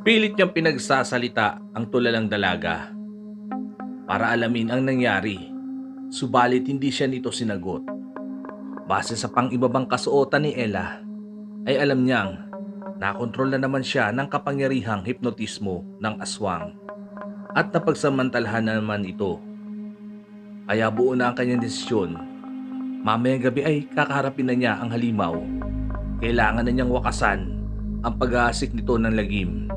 Pilit niyang pinagsasalita ang tulalang dalaga para alamin ang nangyari, subalit hindi siya nito sinagot. Base sa pang-ibabang kasuotan ni Ella, ay alam niyang nakontrol na naman siya ng kapangyarihang hipnotismo ng aswang at napagsamantalahan na naman ito. Kaya buo na ang kanyang desisyon. Mamayang gabi ay kakaharapin na niya ang halimaw. Kailangan na niyang wakasan ang pag-aasik nito ng lagim.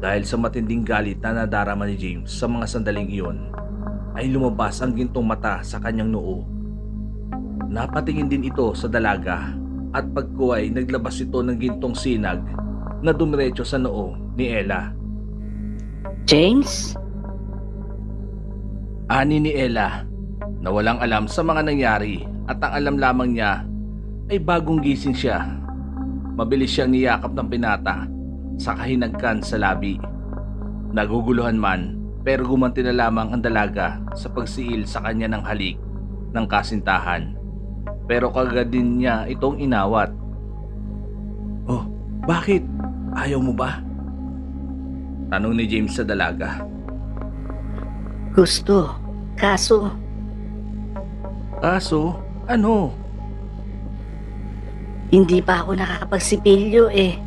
Dahil sa matinding galit na nadarama ni James sa mga sandaling iyon, ay lumabas ang gintong mata sa kanyang noo. Napatingin din ito sa dalaga at pagkuway naglabas ito ng gintong sinag na dumiretso sa noo ni Ella. James? Ani ni Ella na walang alam sa mga nangyari at ang alam lamang niya ay bagong gising siya. Mabilis siyang niyakap ng binata sa kahinagkan sa labi. Naguguluhan man pero gumanti na lamang ang dalaga sa pagsiil sa kanya ng halik ng kasintahan. Pero kagad din niya itong inawat. "Oh, bakit? Ayaw mo ba?" Tanong ni James sa dalaga. Gusto. Kaso, "Kaso, ano?" hindi pa ako nakakapagsipilyo eh.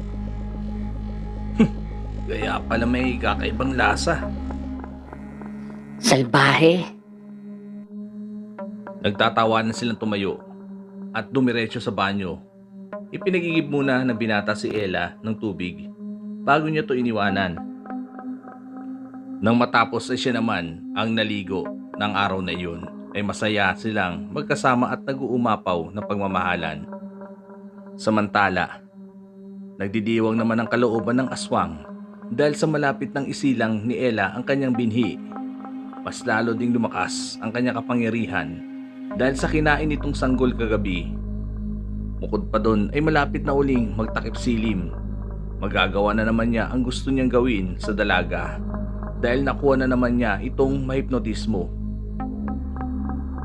Kaya pala may kakaibang lasa. Salbahe. Nagtatawanan silang tumayo at dumiretso sa banyo. Ipinagigib muna ng binata si Ella ng tubig bago niya to iniwanan. Nang matapos ay siya naman ang naligo ng araw na iyon, ay masaya silang magkasama at nag-uumapaw ng pagmamahalan. Samantala, nagdidiwang naman ang kalooban ng aswang dahil sa malapit ng isilang ni Ella ang kanyang binhi. Mas lalo ding lumakas ang kanyang kapangyarihan dahil sa kinain nitong sanggol kagabi. Bukod pa doon ay malapit na uling magtakip silim. Magagawa na naman niya ang gusto niyang gawin sa dalaga dahil nakuha na naman niya itong mahipnotismo.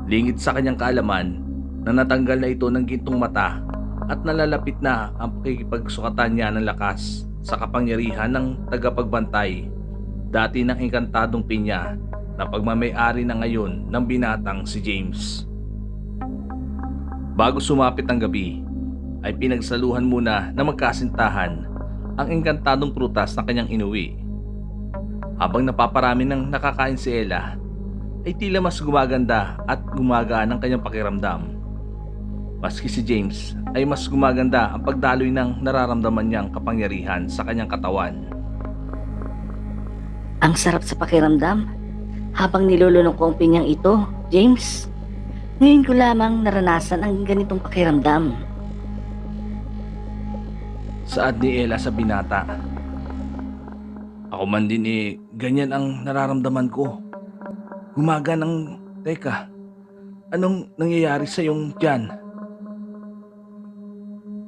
Lingid sa kanyang kaalaman na natanggal na ito ng gintong mata at nalalapit na ang pakikipagsukatan niya ng lakas sa kapangyarihan ng tagapagbantay dati ng engkantadong pinya na pagmamay-ari na ngayon ng binatang si James. Bago sumapit ang gabi, ay pinagsaluhan muna na magkasintahan ang engkantadong prutas na kanyang inuwi. Habang napaparami ng nakakain si Ella, ay tila mas gumaganda at gumagaan ang kanyang pakiramdam. Maski si James ay mas gumaganda ang pagdaloy ng nararamdaman niyang kapangyarihan sa kanyang katawan. Ang sarap sa pakiramdam. Habang nilulunok ko ang pinyang ito, James, ngayon ko lamang naranasan ang ganitong pakiramdam. Saad ni Ella sa binata. Ako man din ganyan ang nararamdaman ko. Gumaganang, teka, anong nangyayari sa iyong tiyan?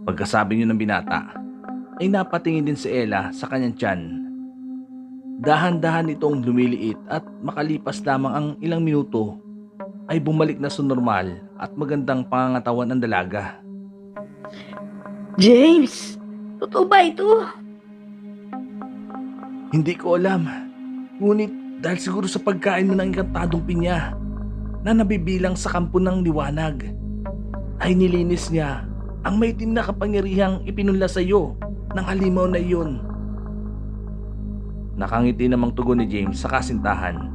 Pagkasabi niyo ng binata, ay napatingin din si Ella sa kanyang tiyan. Dahan-dahan itong lumiliit at makalipas lamang ang ilang minuto, ay bumalik na sa normal at magandang pangangatawan ng dalaga. James, totoo ba ito? Hindi ko alam, ngunit dahil siguro sa pagkain mo ng engkantadong pinya na nabibilang sa kampo ng liwanag, ay nilinis niya ang maitim na kapangyarihang ipinunla sa iyo ng halimaw na iyon. Nakangiti namang tugon ni James sa kasintahan.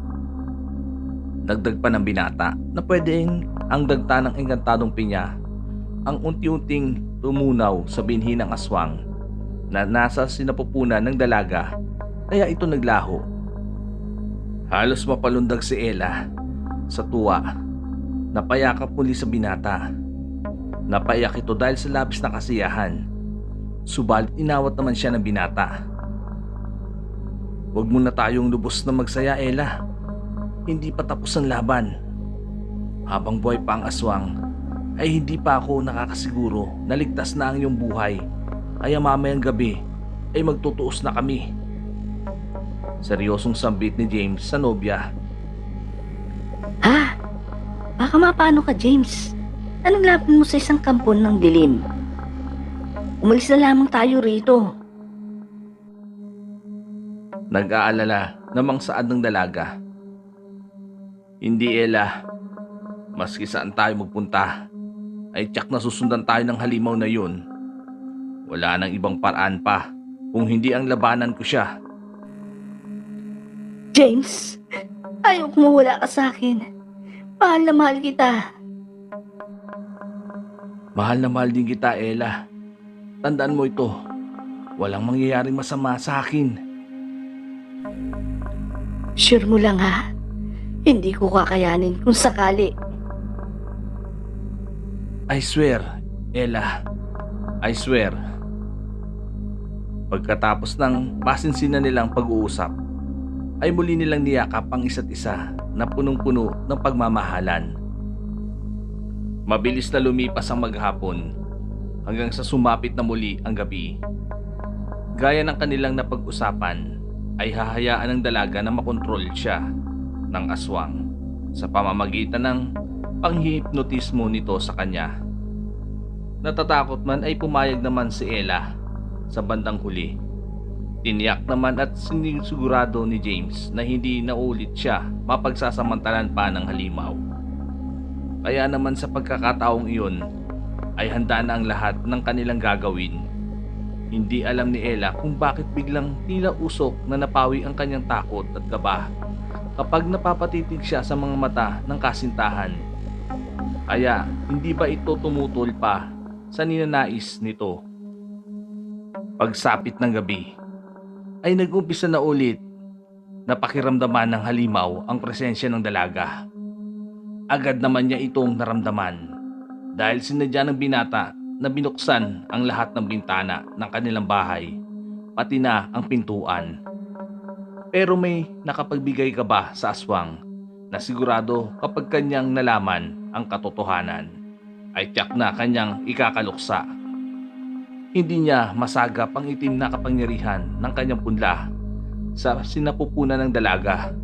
Dagdag pa ng binata na pwedeng ang dagta ng engkantadong pinya ang unti-unting tumunaw sa binhi ng aswang na nasa sinapupunan ng dalaga, kaya ito naglaho. Halos mapalundag si Ella sa tuwa. Napayakap muli sa binata. Napaiyak ito dahil sa labis na kasiyahan. Subalit inawat naman siya ng binata. "Huwag muna tayong lubos na magsaya, Ella. Hindi pa tapos ang laban. Habang buhay pa ang aswang, ay hindi pa ako nakakasiguro na ligtas na ang iyong buhay. Kaya mamayang gabi ay magtutuos na kami." Seryosong sambit ni James sa nobya. Ha? Baka mapano ka, James? Anong laban mo sa isang kampon ng dilim? Umalis na lamang tayo rito. Nag-aalala namang saan ng dalaga. Hindi, Ella. Maski saan tayo magpunta, ay tiyak na susundan tayo ng halimaw na yun. Wala nang ibang paraan pa kung hindi ang labanan ko siya. James, ayaw kong mawala ka sa akin. Mahal na mahal kita. Mahal na mahal din kita, Ella. Tandaan mo ito. Walang mangyayaring masama sa akin. Sure mo lang ha? Hindi ko kakayanin kung sakali. I swear, Ella. I swear. Pagkatapos ng masinsinan nilang pag-uusap, ay muli nilang niyakap ang isa't isa na punong-puno ng pagmamahalan. Mabilis na lumipas ang maghapon hanggang sa sumapit na muli ang gabi. Gaya ng kanilang napag-usapan, ay hahayaan ng dalaga na makontrol siya ng aswang sa pamamagitan ng panghihipnotismo nito sa kanya. Natatakot man ay pumayag naman si Ella sa bandang huli. Tiniyak naman at sinisigurado ni James na hindi na ulit siya mapagsasamantalan pa ng halimaw. Kaya naman sa pagkakataong iyon ay handa na ang lahat ng kanilang gagawin. Hindi alam ni Ella kung bakit biglang tila usok na napawi ang kanyang takot at kaba kapag napapatitig siya sa mga mata ng kasintahan. Kaya hindi ba ito tumutol pa sa ninanais nito? Pagsapit ng gabi ay nag-umpisa na ulit na pakiramdaman ng halimaw ang presensya ng dalaga. Agad naman niya itong naramdaman dahil sinadya ng binata na binuksan ang lahat ng bintana ng kanilang bahay, pati na ang pintuan. Pero may nakapagbigay ka ba sa aswang na sigurado kapag kanyang nalaman ang katotohanan, ay tiyak na kanyang ikakaluksa. Hindi niya masagap ang itim na kapangyarihan ng kanyang punla sa sinapupunan ng dalaga.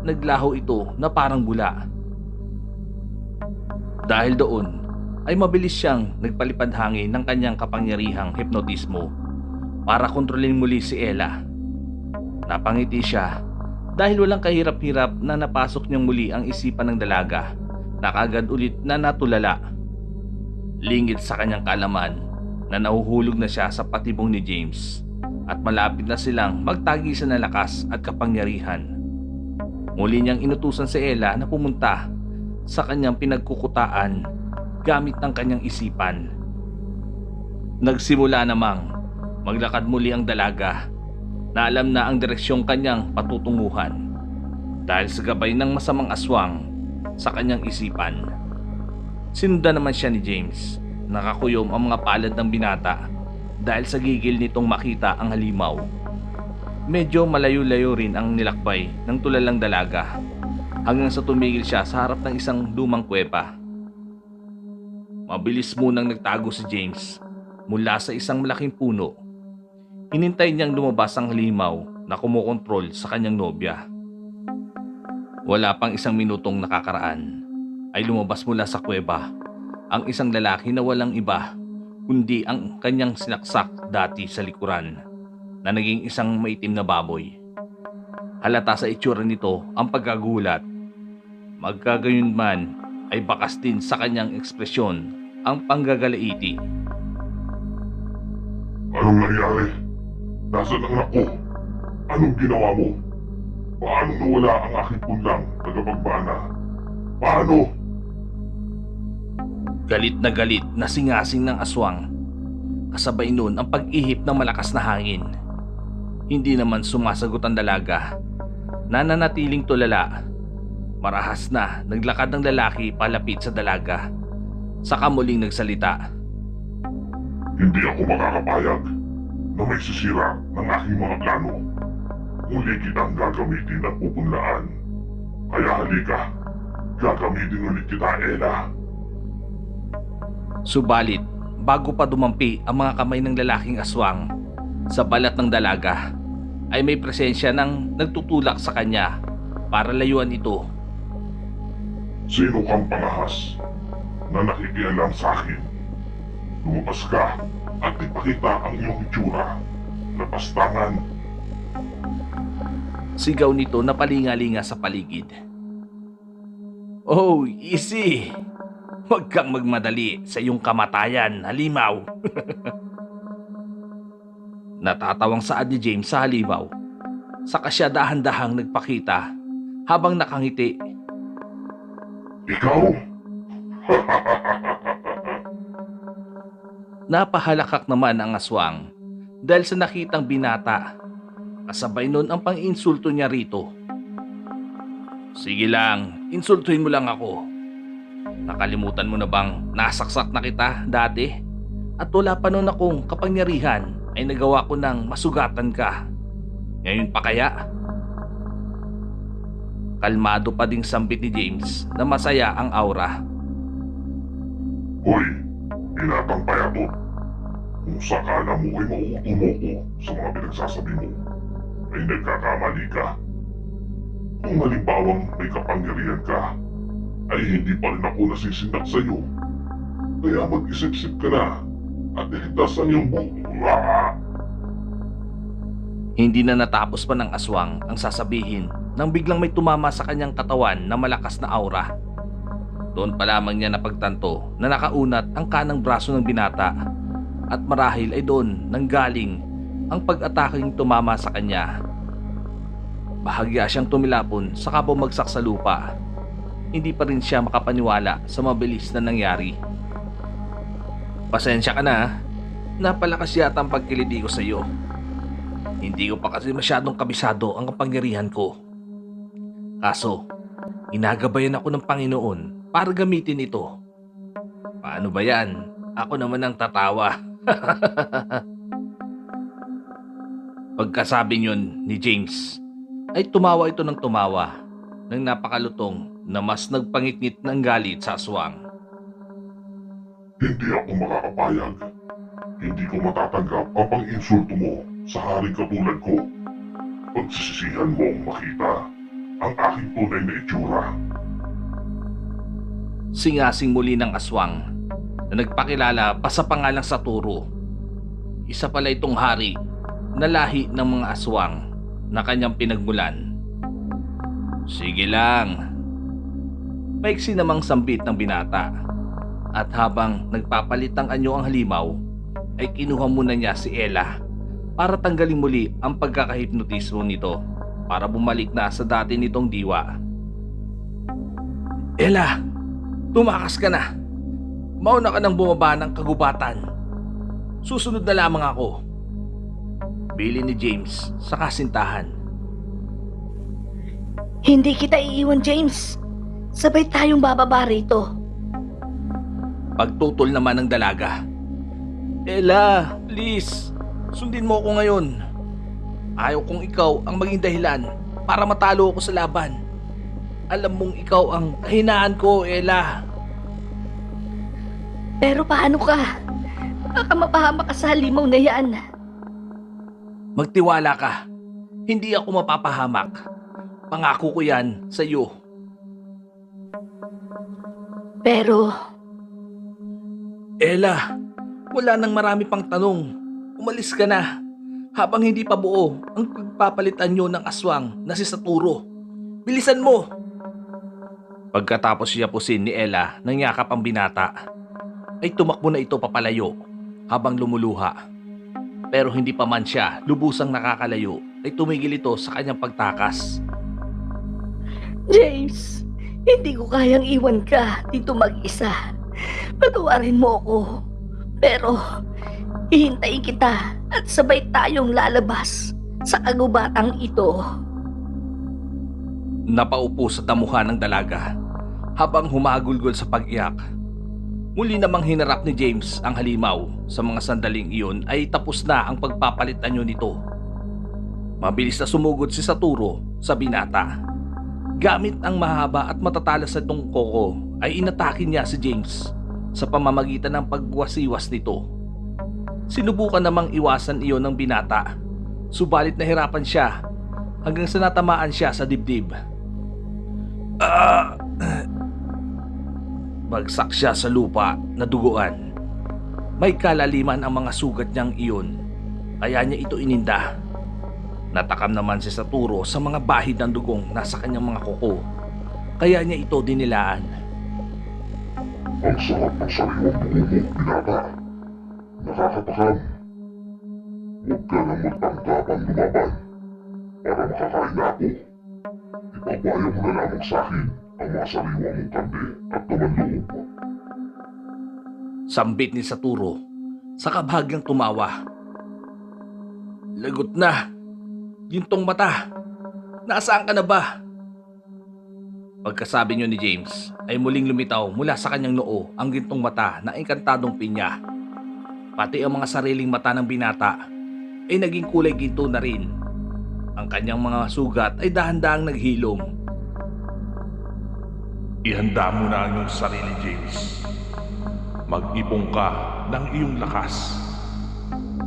Naglaho ito na parang bula. Dahil doon, ay mabilis siyang nagpalipad hangin ng kanyang kapangyarihang hipnotismo para kontrolin muli si Ella. Napangiti siya dahil walang kahirap-hirap na napasok niyang muli ang isipan ng dalaga na kaagad ulit na natulala. Lingid sa kanyang kaalaman na nahuhulog na siya sa patibong ni James at malapit na silang magtagisan ng lakas at kapangyarihan. Muli niyang inutusan si Ella na pumunta sa kanyang pinagkukutaan gamit ng kanyang isipan. Nagsimula namang maglakad muli ang dalaga na alam na ang direksyong kanyang patutunguhan dahil sa gabay ng masamang aswang sa kanyang isipan. Sinundan naman siya ni James. Nakakuyom ang mga palad ng binata dahil sa gigil nitong makita ang halimaw. Medyo malayo-layo rin ang nilakbay ng tulalang dalaga hanggang sa tumigil siya sa harap ng isang lumang kuweba. Mabilis munang nagtago si James mula sa isang malaking puno. Hinintay niyang lumabas ang halimaw na kumokontrol sa kanyang nobya. Wala pang isang minutong nakakaraan ay lumabas mula sa kuweba ang isang lalaki na walang iba kundi ang kanyang sinaksak dati sa likuran na naging isang maitim na baboy. Halata sa itsura nito ang pagkagulat. Magkagayunman ay bakas din sa kanyang ekspresyon ang panggagalaiti. Anong nangyari? Nasaan ang anak ko? Anong ginawa mo? Paano nawala ang aking punlang tagapagbana? Paano? Galit na singasing ng aswang. Kasabay nun ang pag-ihip ng malakas na hangin. Hindi naman sumasagot ang dalaga. Nananatiling tulala. Marahas na naglakad ng lalaki palapit sa dalaga. Saka muling nagsalita. Hindi ako makakapayag na may sisira ng aking mga plano. Muli kitang gagamitin at pupunlaan. Kaya halika, gagamitin ulit kita, Ella. Subalit, bago pa dumampi ang mga kamay ng lalaking aswang sa balat ng dalaga, ay may presensya ng nagtutulak sa kanya para layuan ito. Sino kang pangahas na nakikialam sa akin? Lumabas ka at ipakita ang iyong itsura. Lapastangan. Sigaw nito na palingalinga sa paligid. Oh, easy! Huwag kang magmadali sa iyong kamatayan, halimaw! Natatawang saad ni James sa halimaw. Saka siya dahan-dahang nagpakita habang nakangiti. Ikaw? Napahalakak naman ang aswang dahil sa nakitang binata. Kasabay nun ang pang-insulto niya rito. Sige lang, insultuhin mo lang ako. Nakalimutan mo na bang nasaksak na kita dati? At wala pa nun akong kapangyarihan ay nagawa ko ng masugatan ka. Ngayon pa kaya? Kalmado pa ding sambit ni James na masaya ang aura. Hoy, binatang payatot. Kung sakala mo ay mauuto mo ko sa mga pinagsasabi mo, ay nagkakamali ka. Kung halimbawang may kapangyarihan ka, ay hindi pa rin ako nasisindak sa iyo. Kaya mag-isip-isip ka na at iligtas ang iyong buto. Hindi na natapos pa ng aswang ang sasabihin nang biglang may tumama sa kanyang katawan na malakas na aura. Doon pa lamang niya napagtanto na nakaunat ang kanang braso ng binata at marahil ay doon nanggaling ang pag-ataking tumama sa kanya. Bahagya siyang tumilapon saka bumagsak sa lupa. Hindi pa rin siya makapaniwala sa mabilis na nangyari. Pasensya ka na, napalakas yata ang pagkiliti ko sa iyo. Hindi ko pa kasi masyadong kabisado ang kapangyarihan ko. Kaso, inagabayan ako ng Panginoon para gamitin ito. Paano ba yan? Ako naman ang tatawa. Pagkasabi niyon ni James, ay tumawa ito ng tumawa nang napakalutong na mas nagpangitngit ng galit sa aswang. Hindi ako makakapayag. Hindi ko matatanggap ang pang-insulto mo sa haring katulad ko. Pagsisisihan mo ang makita ang aking tunay na itsura. Singasing muli ng aswang na nagpakilala pa sa pangalang Saturo. Isa pala itong hari na lahi ng mga aswang na kanyang pinagmulan. Sige lang. Maiksi namang sambit ng binata. At habang nagpapalit ng anyo ang halimaw, ay kinuha muna niya si Ella para tanggalin muli ang pagkakahipnotismo nito para bumalik na sa dati nitong diwa. Ella, tumakas ka na. Mauna ka nang bumaba ng kagubatan. Susunod na lamang ako. Bili ni James sa kasintahan. Hindi kita iiwan, James. Sabay tayong bababa rito. Pagtutol naman ng dalaga. Ella, please, sundin mo ako ngayon. Ayaw kong ikaw ang maging dahilan para matalo ako sa laban. Alam mong ikaw ang kahinaan ko, Ella. Pero paano ka? Baka mapahama ka sa halimaw na yan. Magtiwala ka. Hindi ako mapapahamak. Pangako ko yan sa iyo. Pero Ella, wala nang marami pang tanong. Umalis ka na. Habang hindi pa buo ang pagpapalitan nyo ng aswang na si Saturo. Bilisan mo! Pagkatapos siya pusin ni Ella ng yakap ang binata, ay tumakbo na ito papalayo habang lumuluha. Pero hindi pa man siya lubusang nakakalayo, ay tumigil ito sa kanyang pagtakas. James, hindi ko kayang iwan ka dito mag-isa. Patawarin mo ako. Pero, hihintayin kita at sabay tayong lalabas sa kagubatang ito. Napaupo sa damuhan ng dalaga habang humagulgol sa pag-iyak. Muli namang hinarap ni James ang halimaw. Sa mga sandaling iyon ay tapos na ang pagpapalit anyo nito. Mabilis na sumugod si Saturo sa binata. Gamit ang mahaba at matatalas na tungkoko ay inatake niya si James sa pamamagitan ng pagwasiwas nito. Sinubukan namang iwasan iyon ng binata, subalit nahirapan siya hanggang sa natamaan siya sa dibdib. Bagsak siya sa lupa na duguan. May kalaliman ang mga sugat niyang iyon, kaya niya ito ininda. Natakam naman si Saturo sa mga bahid ng dugong nasa kanyang mga kuko. Kaya niya ito dinilaan. Ang sarap ng sariwang buo mo, binata. Nakakatakam. Huwag ka nang magtangkapang lumaban para makakain na ako. Ipabaya mo na lamang sa akin ang mga sariwa mong karne at naman loob. Sambit ni Saturo sa kabahagyang tumawa. Lagot na! Gintong mata! Nasaan ka na ba? Pagkasabi niyo ni James ay muling lumitaw mula sa kanyang noo ang gintong mata na engkantadong pinya. Pati ang mga sariling mata ng binata ay naging kulay ginto na rin. Ang kanyang mga sugat ay dahan-dahang naghilom. Ihanda mo na ang iyong sarili, James. Mag-ipong ka ng iyong lakas.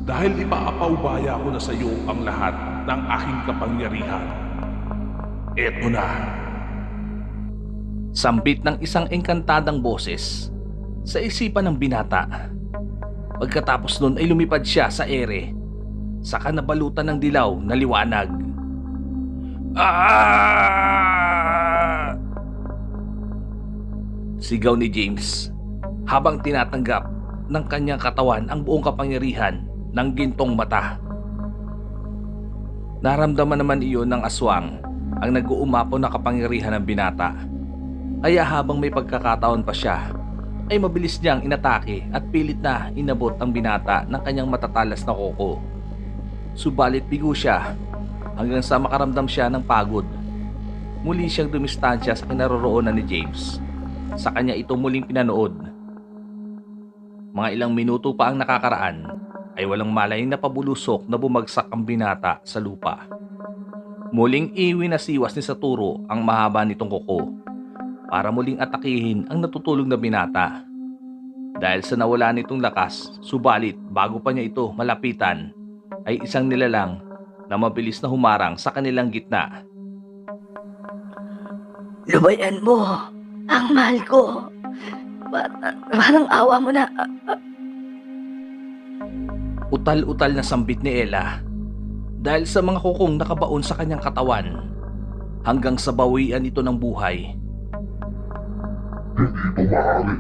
Dahil ipaapaubaya ko na sa iyo ang lahat ng aking kapangyarihan. Eto na. Sambit ng isang engkantadang boses sa isipan ng binata. Pagkatapos nun ay lumipad siya sa ere, saka nabalutan ng dilaw na liwanag. Ah! Sigaw ni James habang tinatanggap ng kanyang katawan ang buong kapangyarihan ng gintong mata. Naramdaman naman iyon ng aswang ang nag-uumapaw na kapangyarihan ng binata. Kaya habang may pagkakataon pa siya, ay mabilis niyang inatake at pilit na inabot ang binata ng kanyang matatalas na kuko. Subalit bigo siya hanggang sa makaramdam siya ng pagod. Muli siyang dumistansya sa kinaroroonan ni James. Sa kanya ito muling pinanood. Mga ilang minuto pa ang nakakaraan ay walang malay na pabulusok na bumagsak ang binata sa lupa. Muling iwi na siwas ni Saturo ang mahaba nitong kuko para muling atakihin ang natutulog na binata. Dahil sa nawala nitong lakas, subalit bago pa niya ito malapitan, ay isang nilalang na mabilis na humarang sa kanilang gitna. Lubayan mo ang mahal ko. Parang awa mo na. Utal-utal na sambit ni Ella dahil sa mga kukong nakabaon sa kanyang katawan hanggang sa bawian ito ng buhay. Hindi ito maaari.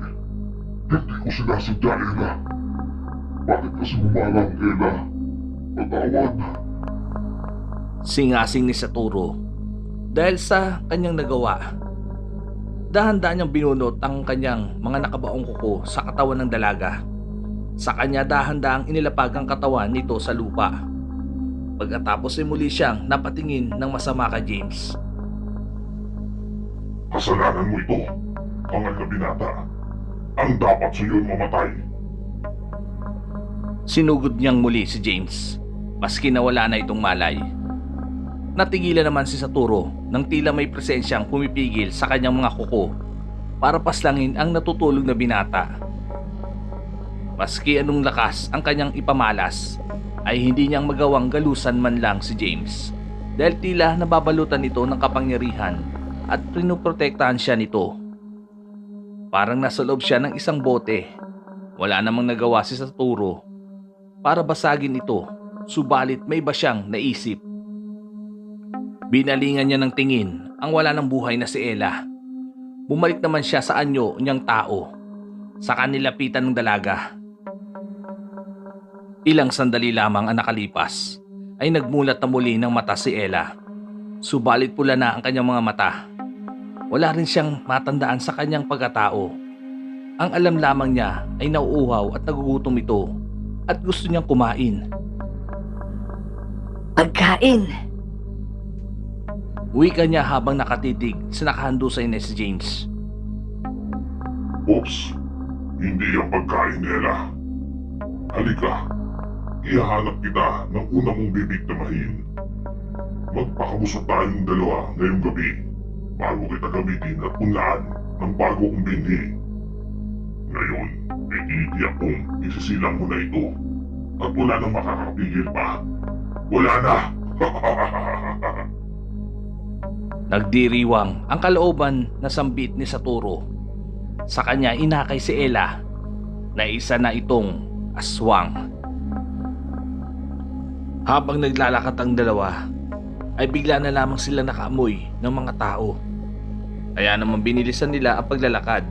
Hindi ko sinasadya, Ella. Bakit kasi humalang, Ella? Patawad. Singasing ni Saturo dahil sa kanyang nagawa. Dahan-dahan niyang binunot ang kanyang mga nakabaong kuko sa katawan ng dalaga. Sa kanya dahan-dahang inilapag ang katawan nito sa lupa. Pagkatapos ay muli siyang napatingin ng masama kay James. Kasalanan mo ito, hangal na binata. Ang dapat sa iyo'y mamatay. Sinugod niyang muli si James, maski nawala na itong malay. Natigilan naman si Saturo nang tila may presensyang pumipigil sa kanyang mga kuko para paslangin ang natutulog na binata. Maski anong lakas ang kanyang ipamalas, ay hindi niyang magawang galusan man lang si James dahil tila nababalutan ito ng kapangyarihan at pinuprotektahan siya nito. Parang nasa loob siya ng isang bote. Wala namang nagawa si Saturo para basagin ito, subalit may iba siyang naisip. Binalingan niya ng tingin ang wala ng buhay na si Ella. Bumalik naman siya sa anyo niyang tao, sa kanilapitan ng dalaga. Ilang sandali lamang ang nakalipas ay nagmulat na muli ng mata si Ella. Subalit pula na ang kanyang mga mata. Wala rin siyang matandaan sa kanyang pagkatao. Ang alam lamang niya ay nauuhaw at nagugutom ito at gusto niyang kumain. Pagkain. Wika niya habang nakatitig sa nakahandusay na si James. Oops, hindi ang pagkain, Ella. Halika, ihahanap kita ng una mong bibigtamahin. Magpakabusog tayong dalawa ngayong gabi bago kita gamitin at punlaan ng bago kong binhi. Ngayon, ay iniiyak kong isisilang mo na ito at wala nang makakapigil pa. Wala na! Nagdiriwang ang kalooban na sambit ni Saturo. Sa kanya inakay si Ella na isa na itong aswang. Habang naglalakad ang dalawa, ay bigla na lamang sila nakaamoy ng mga tao. Kaya naman binilisan nila ang paglalakad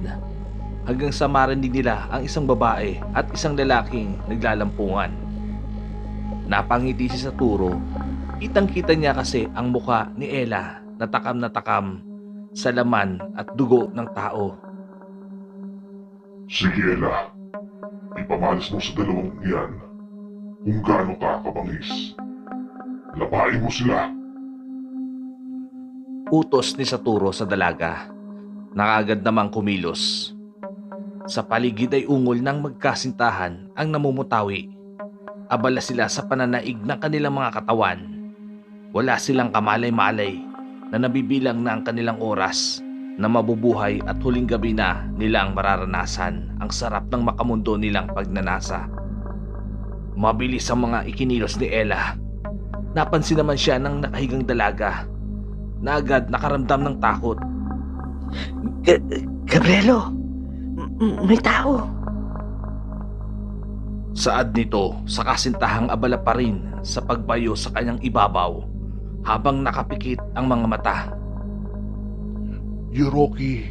hanggang sa marinig nila ang isang babae at isang lalaking naglalampungan. Napangiti si Saturo. Kitang-kita niya kasi ang muka ni Ella na takam sa laman at dugo ng tao. Sige, Ella. Ipamalas mo sa dalawang yan kung gaano ka kabangis. Labain mo sila. Utos ni Saturo sa dalaga. Nakagad namang kumilos. Sa paligid ay ungol ng magkasintahan ang namumutawi. Abala sila sa pananaig ng kanilang mga katawan. Wala silang kamalay-malay na nabibilang na ang kanilang oras na mabubuhay at huling gabi na nilang mararanasan ang sarap ng makamundo nilang pagnanasa. Mabilis ang mga ikinilos ni Ella. Napansin naman siya ng nakahigang dalaga na agad nakaramdam ng takot. Gabrielo, may tao. Saad nito sa kasintahang abala pa rin sa pagbayo sa kanyang ibabaw habang nakapikit ang mga mata. Yoroki,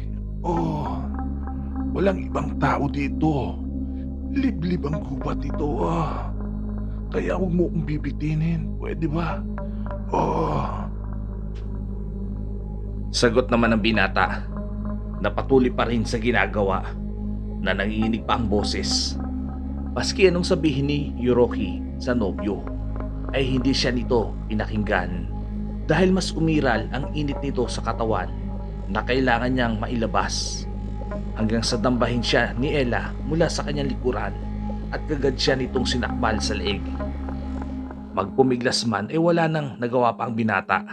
walang ibang tao dito. Liblib ang gubat ito, Kaya huwag mo kong bibitinin, pwede ba? Sagot naman ng binata na patuloy pa rin sa ginagawa na nanginginig pa ang boses. Maski anong sabihin ni Yoroki sa nobyo ay hindi siya nito pinakinggan dahil mas umiral ang init nito sa katawan na kailangan niyang mailabas hanggang sa dambahin siya ni Ella mula sa kanyang likuran at kagad siya nitong sinakbal sa leeg. Magpumiglas man ay wala nang nagawa pa ang binata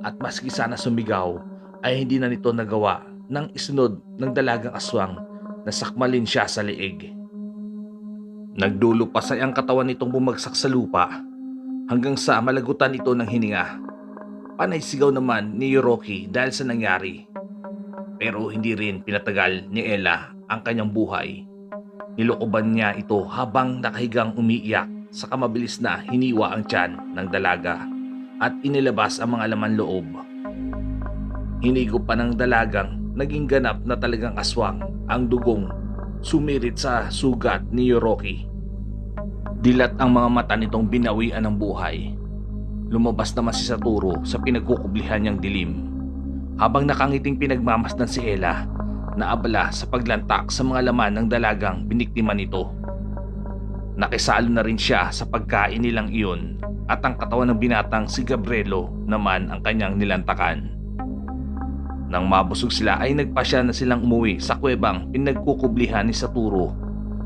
at maski sana sumigaw ay hindi na nito nagawa nang isunod ng dalagang aswang na sakmalin siya sa leeg. Nagdulupasay ang katawan nitong bumagsak sa lupa hanggang sa malagutan ito ng hininga. Panay sigaw naman ni Yoroki dahil sa nangyari. Pero hindi rin pinatagal ni Ella ang kanyang buhay. Nilokoban niya ito habang nakahigang umiiyak sa kamabilis na hiniwa ang tiyan ng dalaga at inilabas ang mga laman loob. Hinigo pa ng dalagang naging ganap na talagang aswang ang dugong sumirit sa sugat ni Yoroki. Dilat ang mga mata nitong binawian ng buhay. Lumabas naman si Saturo sa pinagkukublihan niyang dilim habang nakangiting pinagmamasdan si Ella na abala sa paglantak sa mga laman ng dalagang biniktima nito. Nakisalo na rin siya sa pagkain nilang iyon at ang katawan ng binatang si Gabrielo naman ang kanyang nilantakan. Nang mabusog sila ay nagpasya na silang umuwi sa kuwebang pinagkukublihan ni Saturo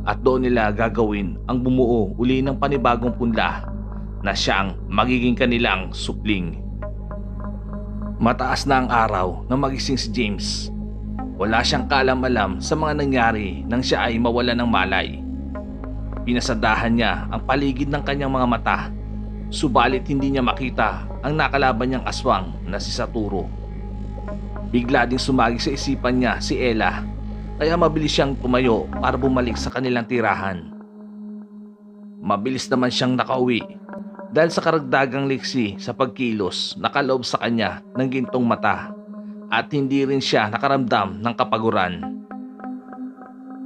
at doon nila gagawin ang bumuo uli ng panibagong punla na siyang magiging kanilang supling. Mataas na ang araw na magising si James. Wala siyang kaalam-alam sa mga nangyari nang siya ay mawala ng malay. Pinasadahan niya ang paligid ng kanyang mga mata, subalit hindi niya makita ang nakalaban niyang aswang na si Saturo. Bigla ding sumagi sa isipan niya si Ella, kaya mabilis siyang tumayo para bumalik sa kanilang tirahan. Mabilis naman siyang nakauwi dahil sa karagdagang liksi sa pagkilos nakaloob sa kanya ng gintong mata at hindi rin siya nakaramdam ng kapaguran.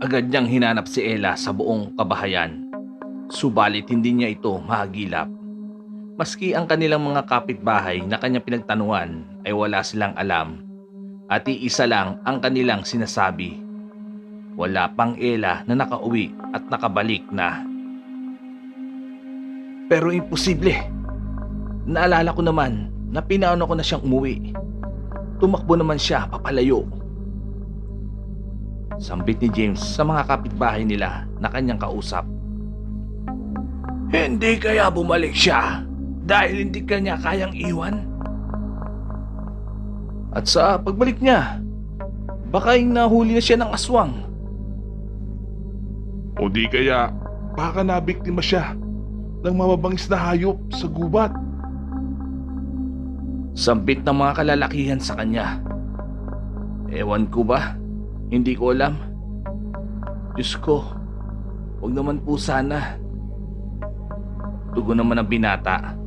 Agad niyang hinanap si Ella sa buong kabahayan, subalit hindi niya ito mahagilap. Maski ang kanilang mga kapitbahay na kanyang pinagtanungan ay wala silang alam at iisa lang ang kanilang sinasabi. Wala pang Ella na nakauwi at nakabalik na. Pero imposible. Naalala ko naman na pinauna ko na siyang umuwi. Tumakbo naman siya papalayo. Sambit ni James sa mga kapitbahay nila na kanyang kausap. Hindi kaya bumalik siya dahil hindi kanya kayang iwan? At sa pagbalik niya, baka yung nahuli na siya ng aswang. O di kaya baka nabiktima siya ng mababangis na hayop sa gubat. Sambit ng mga kalalakihan sa kanya. Ewan ko ba? Hindi ko alam. Diyos ko, huwag naman po sana. Tugon naman ng binata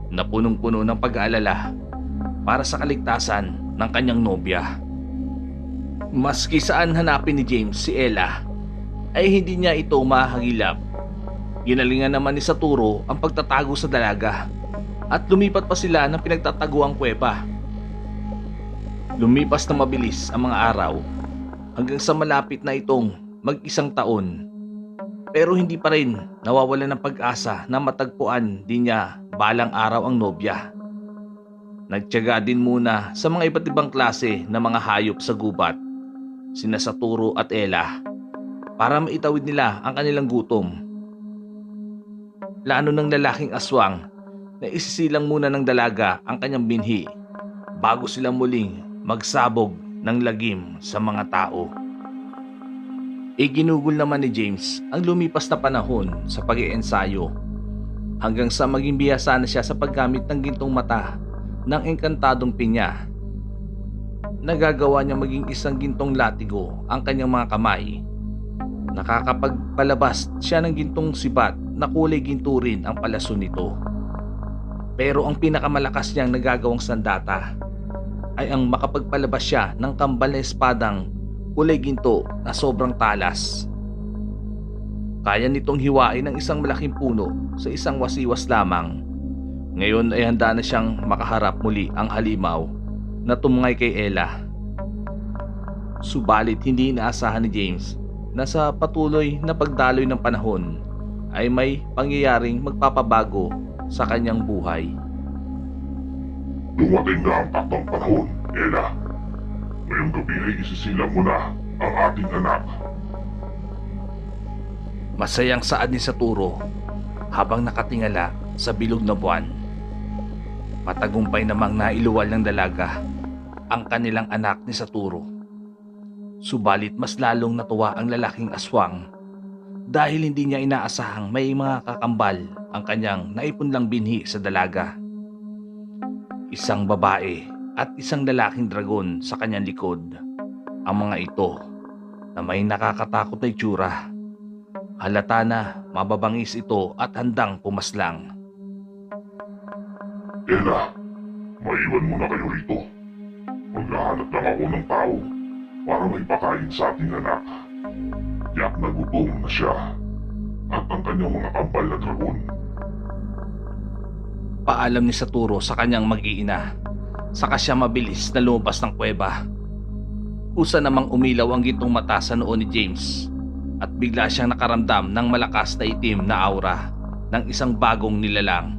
na punong-puno ng pag-aalala para sa kaligtasan ng kanyang nobya. Maski saan hanapin ni James si Ella, ay hindi niya ito mahagilap. Ginalingan naman ni Saturo ang pagtatago sa dalaga at lumipat pa sila ng pinagtataguang kuweba. Lumipas na mabilis ang mga araw hanggang sa malapit na itong mag-isang taon. Pero hindi pa rin nawawalan ng pag-asa na matagpuan din niya balang araw ang nobya. Nagtiyaga din muna sa mga iba't ibang klase ng mga hayop sa gubat, sina Saturo at Ella, para maitawid nila ang kanilang gutom. Plano ng lalaking aswang na isisilang muna ng dalaga ang kanyang binhi bago sila muling magsabog ng lagim sa mga tao. Iginugol naman ni James ang lumipas na panahon sa pag-iensayo hanggang sa maging bihasa na siya sa paggamit ng gintong mata ng engkantadong pinya. Nagagawa niya maging isang gintong latigo ang kanyang mga kamay. Nakakapagpalabas siya ng gintong sibat na kulay ginto rin ang palaso nito. Pero ang pinakamalakas niyang nagagawang sandata ay ang makapagpalabas siya ng kambal na espadang kulay ginto na sobrang talas. Kaya nitong hiwain ng isang malaking puno sa isang wasiwas lamang. Ngayon ay handa na siyang makaharap muli ang halimaw na tumungay kay Ella. Subalit hindi inaasahan ni James na sa patuloy na pagdaloy ng panahon ay may pangyayaring magpapabago sa kanyang buhay. Dumating na ang taktang panahon, Ella. Ngayong gabi ay isisilang mo na ang ating anak. Masayang saad ni Saturo habang nakatingala sa bilog na buwan. Matagumpay namang nailuwal ng dalaga ang kanilang anak ni Saturo. Subalit mas lalong natuwa ang lalaking aswang dahil hindi niya inaasahang may mga kakambal ang kanyang naipunlang binhi sa dalaga. Isang babae at isang lalaking dragon sa kanyang likod. Ang mga ito na may nakakatakot na itsura. Halata na mababangis ito at handang pumaslang. Ella, maiwan mo na kayo rito. Maghahanap lang ako ng tao para may pakain sa ating anak. Tiyak na gutom na siya at ang kanyang mga kambal na dragon. Paalam ni Saturo sa kanyang mag-iina. Saka siya mabilis na lumabas ng kuweba. Kusa namang umilaw ang gintong mata sa noo ni James at bigla siyang nakaramdam ng malakas na itim na aura ng isang bagong nilalang.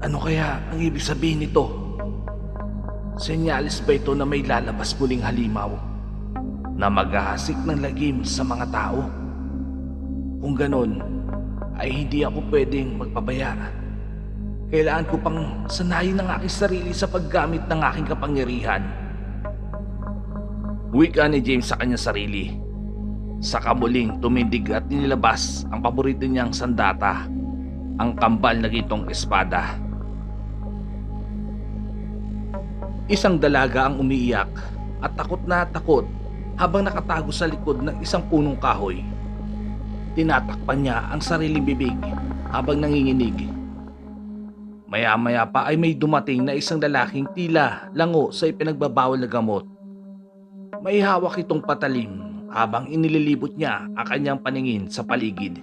Ano kaya ang ibig sabihin nito? Senyales ba ito na may lalabas muling halimaw na maghahasik ng lagim sa mga tao? Kung ganon, ay hindi ako pwedeng magpabaya. Kailangan ko pang sanayin ang aking sarili sa paggamit ng aking kapangyarihan. Wika ni James sa kanyang sarili. Saka muling tumindig at nilabas ang paborito niyang sandata, ang kambal na gintong espada. Isang dalaga ang umiiyak at takot habang nakatago sa likod ng isang punong kahoy. Tinatakpan niya ang sariling bibig habang nanginginig. Maya-maya pa ay may dumating na isang lalaking tila lango sa ipinagbabawal na gamot. May hawak itong patalim habang inililibot niya ang kanyang paningin sa paligid.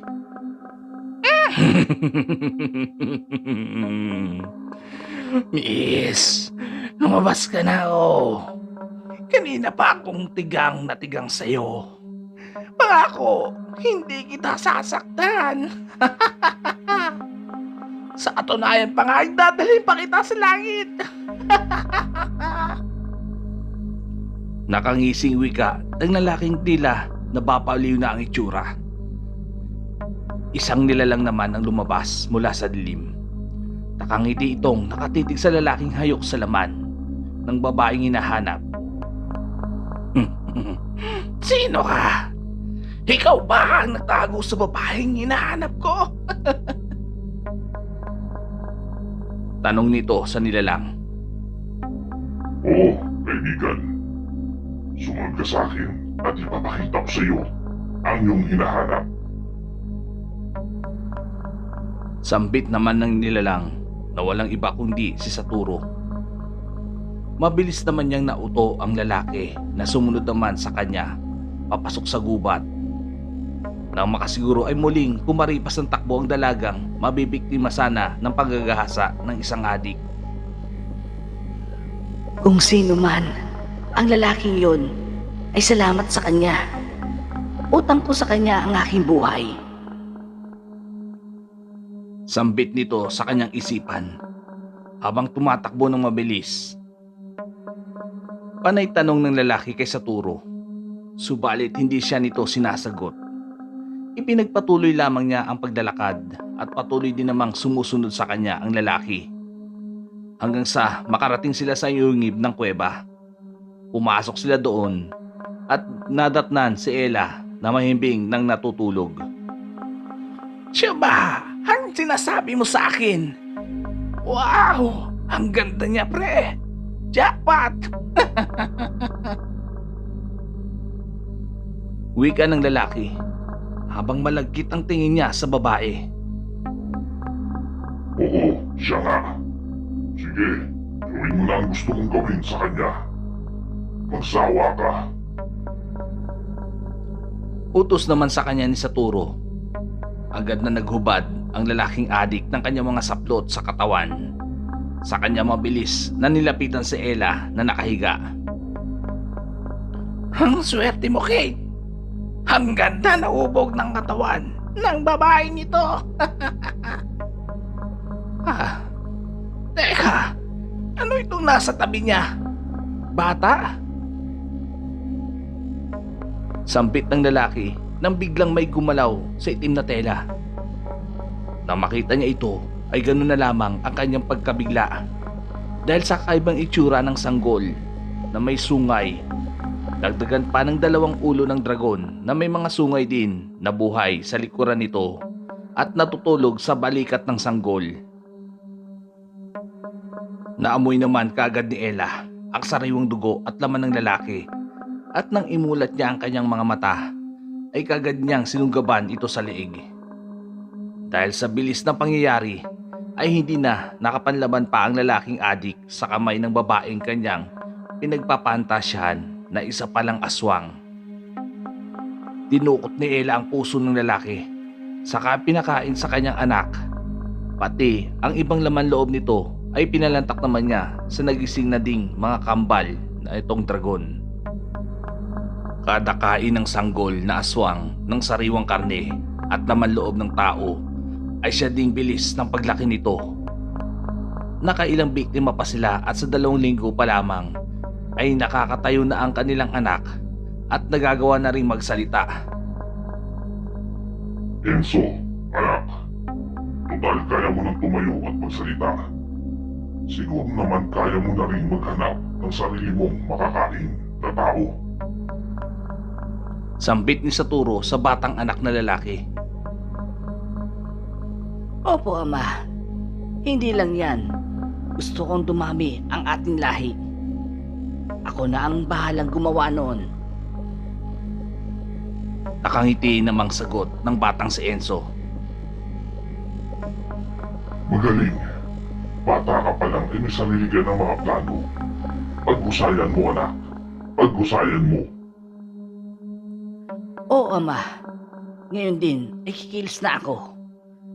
Miss, lumabas ka na Kanina pa akong tigang na tigang sa'yo. Pangako, hindi kita sasaktan. Sa katunayan pa nga, dadalhin pa kita sa langit. Nakangising wika ng lalaking tila napapaliw na ang itsura. Isang nilalang naman ang lumabas mula sa dilim. Nakangiti itong nakatitig sa lalaking hayok sa laman ng babaeng hinahanap. Sino ka? Ikaw ba ang natago sa babaeng hinahanap ko? Tanong nito sa nilalang. Oo, kaibigan. Sumunod ka sa akin at ipapakita ko sa iyo ang iyong hinahanap. Sambit naman ng nilalang na walang iba kundi si Saturo. Mabilis naman niyang nauto ang lalaki na sumunod naman sa kanya papasok sa gubat. Nang makasiguro ay muling kumaripas ng takbo ang dalagang mabibiktima sana ng paggagahasa ng isang adik. Kung sino man ang lalaking yon, ay salamat sa kanya. Utang ko sa kanya ang aking buhay. Sambit nito sa kanyang isipan habang tumatakbo ng mabilis. Panay tanong ng lalaki kay Saturo, subalit hindi siya nito sinasagot. Ipinagpatuloy lamang niya ang paglalakad at patuloy din namang sumusunod sa kanya ang lalaki. Hanggang sa makarating sila sa yungib ng kuweba. Pumasok sila doon at nadatnan si Ella na mahimbing nang natutulog. Siya ba ang sinasabi mo sa akin? Wow! Ang ganda niya, pre! Jackpot! Wika ng lalaki habang malagkit ang tingin niya sa babae. Oo, siya nga. Sige, gawin mo na ang gusto mong gawin sa kanya. Magsawa ka. Utos naman sa kanya ni Saturo. Agad na naghubad ang lalaking adik ng kanyang mga saplot sa katawan. Sa kanya mabilis na nilapitan si Ella na nakahiga. Ang swerte mo, Kate! Ang ganda na ubog ng katawan ng babae nito! Teka, ano itong nasa tabi niya? Bata? Sampit ng lalaki nang biglang may gumalaw sa itim na tela. Nang makita niya ito ay ganoon na lamang ang kanyang pagkabigla dahil sa kakaibang itsura ng sanggol na may sungay. Dagdagan pa ng 2 ulo ng dragon na may mga sungay din na buhay sa likuran nito at natutulog sa balikat ng sanggol. Naamoy naman kaagad ni Ella ang sariwang dugo at laman ng lalaki at nang imulat niya ang kanyang mga mata ay kaagad niyang sinunggaban ito sa leeg. Dahil sa bilis ng pangyayari ay hindi na nakapanlaban pa ang lalaking adik sa kamay ng babaeng kanyang pinagpapantasyahan na isa palang aswang. Dinukot ni Ella ang puso ng lalaki saka pinakain sa kanyang anak. Pati ang ibang laman loob nito ay pinalantak naman niya sa nagising na ding mga kambal na itong dragon. Kada kain ng sanggol na aswang ng sariwang karne at laman loob ng tao ay siya ding bilis ng paglaki nito. Nakailang biktima pa sila at sa 2 linggo pa lamang ay nakakatayo na ang kanilang anak at nagagawa na ring magsalita. Enzo, anak. Total kaya mo nang tumayo at magsalita. Siguro naman kaya mo na rin maghanap ng sarili mong makakain na tao. Sambit ni Saturo sa batang anak na lalaki. Opo, Ama. Hindi lang yan. Gusto kong dumami ang ating lahi. Ako na ang bahalang gumawa noon. Nakangiti namang sagot ng batang si Enzo. Magaling. Bata ka pa lang ay may sarili ka ng mga plano. Paghusayan mo, anak. Paghusayan mo. Oo, Ama. Ngayon din ay kikilos na ako.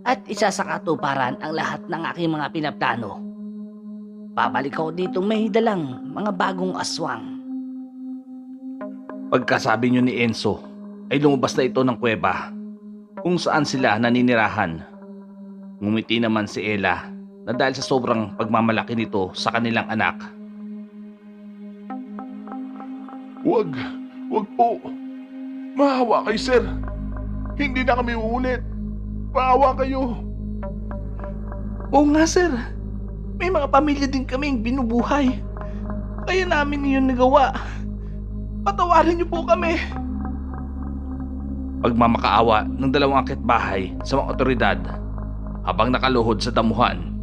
At isa sa katuparan ang lahat ng aking mga pinaplano. Babalik ako dito may dalang mga bagong aswang. Pagkasabi niyo ni Enzo ay lumabas na ito ng kuweba kung saan sila naninirahan. Ngumiti naman si Ella na dahil sa sobrang pagmamalaki nito sa kanilang anak. Wag po. Maawa kayo, sir. Hindi na kami uulit. Maawa kayo. Oo nga, sir. May mga pamilya din kaming binubuhay. Kaya namin iyon nagawa. Patawarin niyo po kami. Pagmamakaawa ng 2 akitbahay sa mga otoridad habang nakaluhod sa damuhan.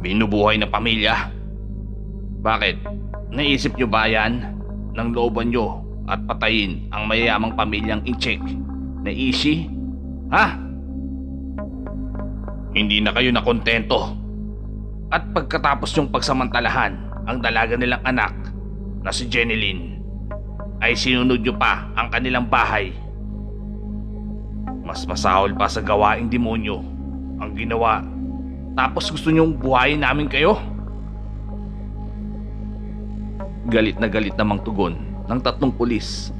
Binubuhay na pamilya? Bakit? Naisip niyo ba yan? Nang looban niyo at patayin ang mayayamang pamilyang Inchek na Ishi? Ha? Hindi na kayo nakontento. At pagkatapos yung pagsamantalahan, ang dalaga nilang anak na si Jenilyn, ay sinunod nyo pa ang kanilang bahay. Mas masahol pa sa gawaing demonyo ang ginawa. Tapos gusto nyong buhayin namin kayo? Galit namang tugon ng 3 pulis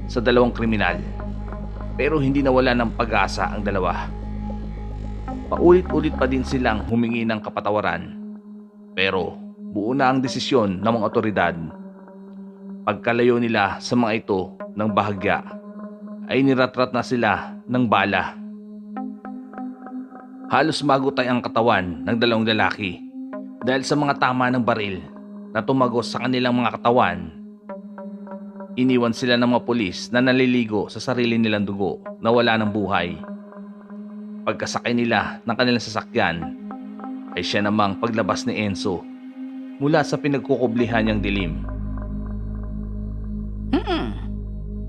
sa 2 kriminal. Pero hindi nawala ng pag-asa ang dalawa. Paulit-ulit pa din silang humingi ng kapatawaran. Pero buo na ang desisyon ng mga otoridad. Pagkalayo nila sa mga ito ng bahagya, ay niratrat na sila ng bala. Halos magutay ang katawan ng 2 lalaki dahil sa mga tama ng baril na tumagos sa kanilang mga katawan. Iniwan sila ng mga pulis na naliligo sa sarili nilang dugo na wala ng buhay. Pagkasakay nila ng kanilang sasakyan, ay siya namang paglabas ni Enzo mula sa pinagkukublihan niyang dilim.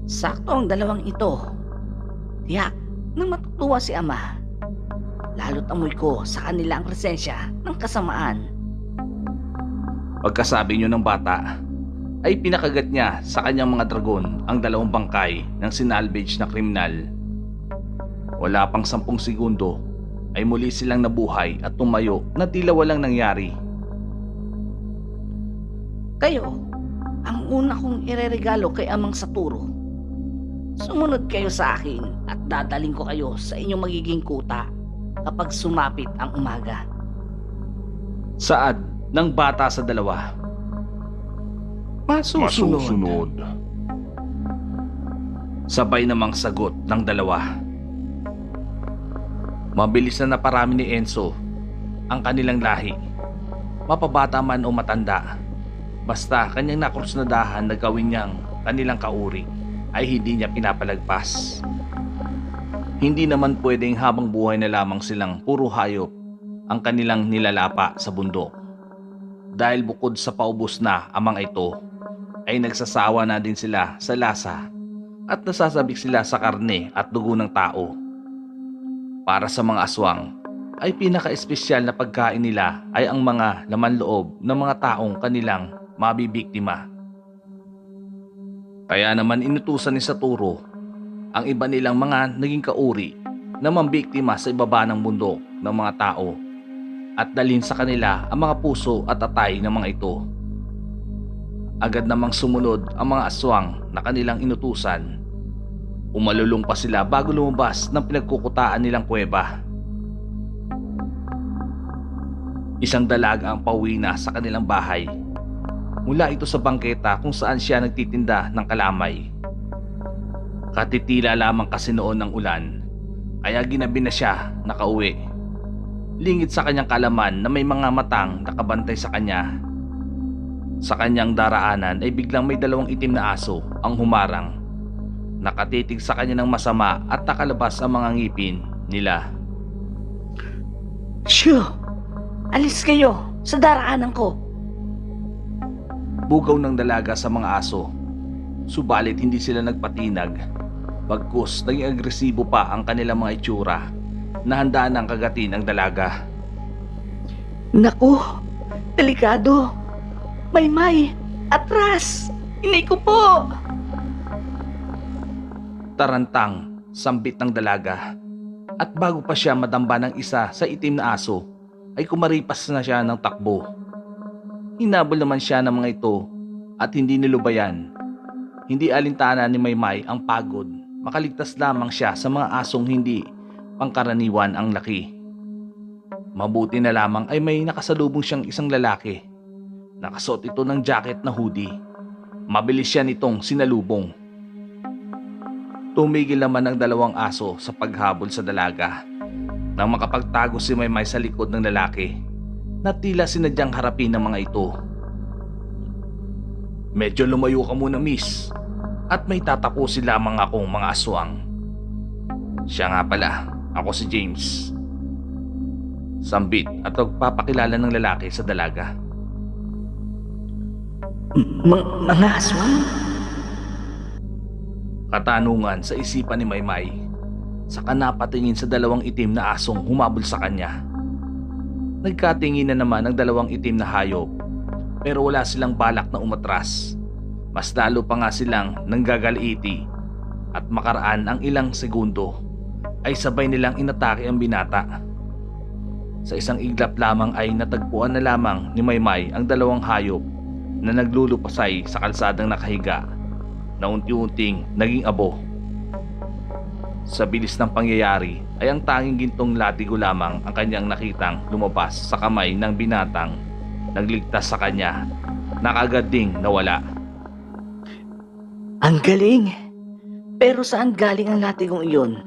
Sakto ang 2 ito. Tiyak nang matutuwa si ama. Lalo't amoy ko sa kanilang presensya ng kasamaan. Pagkasabi niyo ng bata, ay pinakagat niya sa kanyang mga dragon ang 2 bangkay ng sinalvage na kriminal. Wala pang 10 segundo ay muli silang nabuhay at tumayo na tila walang nangyari. Kayo, ang una kong ireregalo kay Amang Saturo. Sumunod kayo sa akin at dadaling ko kayo sa inyong magiging kuta kapag sumapit ang umaga. Saad ng bata sa 2. Masusunod. Sabay namang sagot ng 2. Mabilis na naparami ni Enzo ang kanilang lahi. Mapabata man o matanda, basta kanyang nakrusnadahan na gawin niyang kanilang kauri ay hindi niya pinapalagpas. Hindi naman pwedeng habang buhay na lamang silang puro hayop ang kanilang nilalapa sa bundok. Dahil bukod sa paubos na ang mga ito, ay nagsasawa na din sila sa lasa at nasasabik sila sa karne at dugo ng tao. Para sa mga aswang, ay pinaka-espesyal na pagkain nila ay ang mga laman loob ng mga taong kanilang mabibiktima. Kaya naman inutusan ni Saturo ang iba nilang mga naging kauri na mambiktima sa ibaba ng bundok ng mga tao at dalhin sa kanila ang mga puso at atay ng mga ito. Agad namang sumunod ang mga aswang na kanilang inutusan. Umalulong pa sila bago lumabas ng pinagkukutaan nilang kuweba. Isang dalaga ang pauwi na sa kanilang bahay. Mula ito sa bangketa kung saan siya nagtitinda ng kalamay. Katitila lamang kasi noon ng ulan, kaya ginabi na siya nakauwi. Lingid sa kanyang kalaman na may mga matang nakabantay sa kanya. Sa kanyang daraanan ay biglang may 2 itim na aso ang humarang. Nakatitig sa kanya ng masama at nakalabas ang mga ngipin nila. Shoo! Alis kayo sa daraanan ko. Bugaw ng dalaga sa mga aso. Subalit hindi sila nagpatinag. Bagkus naging agresibo pa ang kanilang mga itsura na handa ng kagatin ang dalaga. Naku, delikado. Maymay, atras! Inay ko po! Tarantang, sambit ng dalaga. At bago pa siya madamba ng isa sa itim na aso, ay kumaripas na siya ng takbo. Hinabol naman siya ng mga ito at hindi nilubayan. Hindi alintana ni Maymay ang pagod. Makaligtas lamang siya sa mga asong hindi pangkaraniwan ang laki. Mabuti na lamang ay may nakasalubong siyang isang lalaki. Nakasuot ito ng jacket na hoodie. Mabilis siya nitong sinalubong. Tumigil naman ang 2 aso sa paghabol sa dalaga. Nang makapagtago si Maymay sa likod ng lalaki, na tila sinadyang harapin ng mga ito. Medyo lumayo ka muna, miss, at may tatapusin lamang akong mga aswang. Siya nga pala, ako si James. Sambit at pagpapakilala ng lalaki sa dalaga. Mga aswang? Katanungan sa isipan ni Maymay, saka napatingin sa 2 itim na asong humabol sa kanya. Nagkatingin na naman ang dalawang itim na hayop, pero wala silang balak na umatras. Mas lalo pa nga silang nanggagaliiti at makaraan ang ilang segundo ay sabay nilang inatake ang binata. Sa isang iglap lamang ay natagpuan na lamang ni Maymay ang dalawang hayop na naglulupasay sa kalsadang nakahiga na unti-unting naging abo. Sa bilis ng pangyayari ay ang tanging gintong latigo lamang ang kanyang nakitang lumabas sa kamay ng binatang nagligtas sa kanya na kaagad ding nawala. Ang galing! Pero saan galing ang latigong iyon?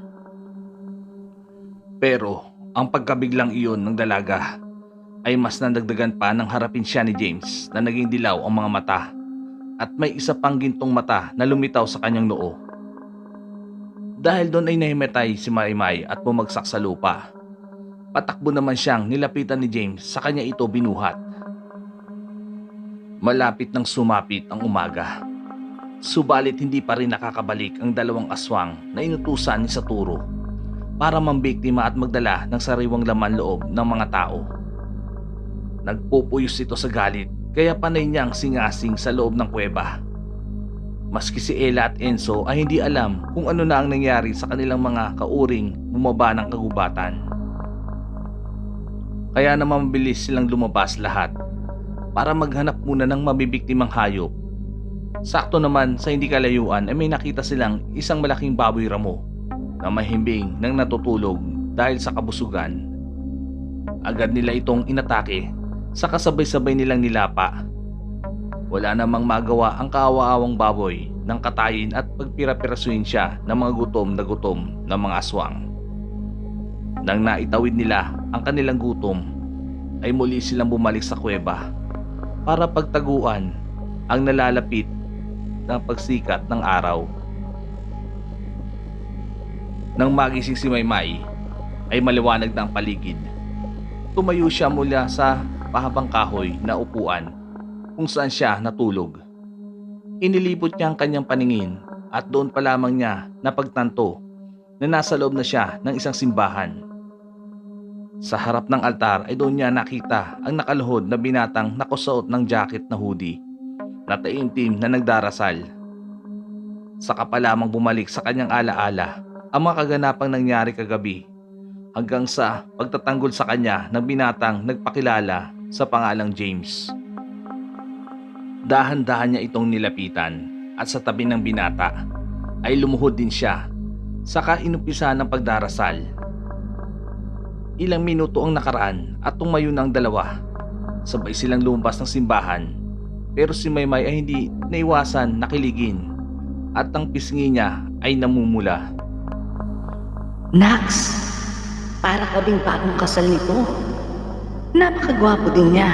Pero ang pagkabiglang iyon ng dalaga ay mas nandagdagan pa ng harapin siya ni James na naging dilaw ang mga mata at may isa pang gintong mata na lumitaw sa kanyang noo. Dahil doon ay nahimatay si Maymay at bumagsak sa lupa. Patakbo naman siyang nilapitan ni James, sa kanya ito binuhat. Malapit nang sumapit ang umaga. Subalit hindi pa rin nakakabalik ang dalawang aswang na inutusan ni Saturo para mambiktima at magdala ng sariwang laman loob ng mga tao. Nagpupuyos ito sa galit kaya panay niyang singasing sa loob ng kuweba. Maski si Ella at Enzo ay hindi alam kung ano na ang nangyari sa kanilang mga kauring bumaba ng kagubatan. Kaya naman mabilis silang lumabas lahat para maghanap muna ng mabibiktimang hayop. Sakto naman sa hindi kalayuan ay may nakita silang isang malaking baboy ramo na mahimbing nang natutulog dahil sa kabusugan. Agad nila itong inatake sa kasabay-sabay nilang nilapa. Wala namang magawa ang kaawa-awang baboy ng katayin at pagpira-pirasuin siya ng mga gutom na mga aswang. Nang naitawid nila ang kanilang gutom, ay muli silang bumalik sa kuweba para pagtaguan ang nalalapit ng pagsikat ng araw. Nang magising si Maymay, ay maliwanag na ang paligid. Tumayo siya mula sa pahabang kahoy na upuan kung saan siya natulog. Inilipot niya ang kanyang paningin at doon pa lamang niya napagtanto na nasa loob na siya ng isang simbahan. Sa harap ng altar ay doon niya nakita ang nakaluhod na binatang nakasuot ng jacket na hoodie na taimtim na nagdarasal. Saka pa lamang bumalik sa kanyang alaala ang mga kaganapang nangyari kagabi hanggang sa pagtatanggol sa kanya ng binatang nagpakilala sa pangalang James. Dahan-dahan niya itong nilapitan at sa tabi ng binata ay lumuhod din siya, saka inumpisa ng pagdarasal. Ilang minuto ang nakaraan at tumayo na ang dalawa. Sabay silang lumabas ng simbahan, pero si Maymay ay hindi naiwasan nakiligin at ang pisngi niya ay namumula. Nax, para kaming bagong kasal nito. Napakagwapo din niya.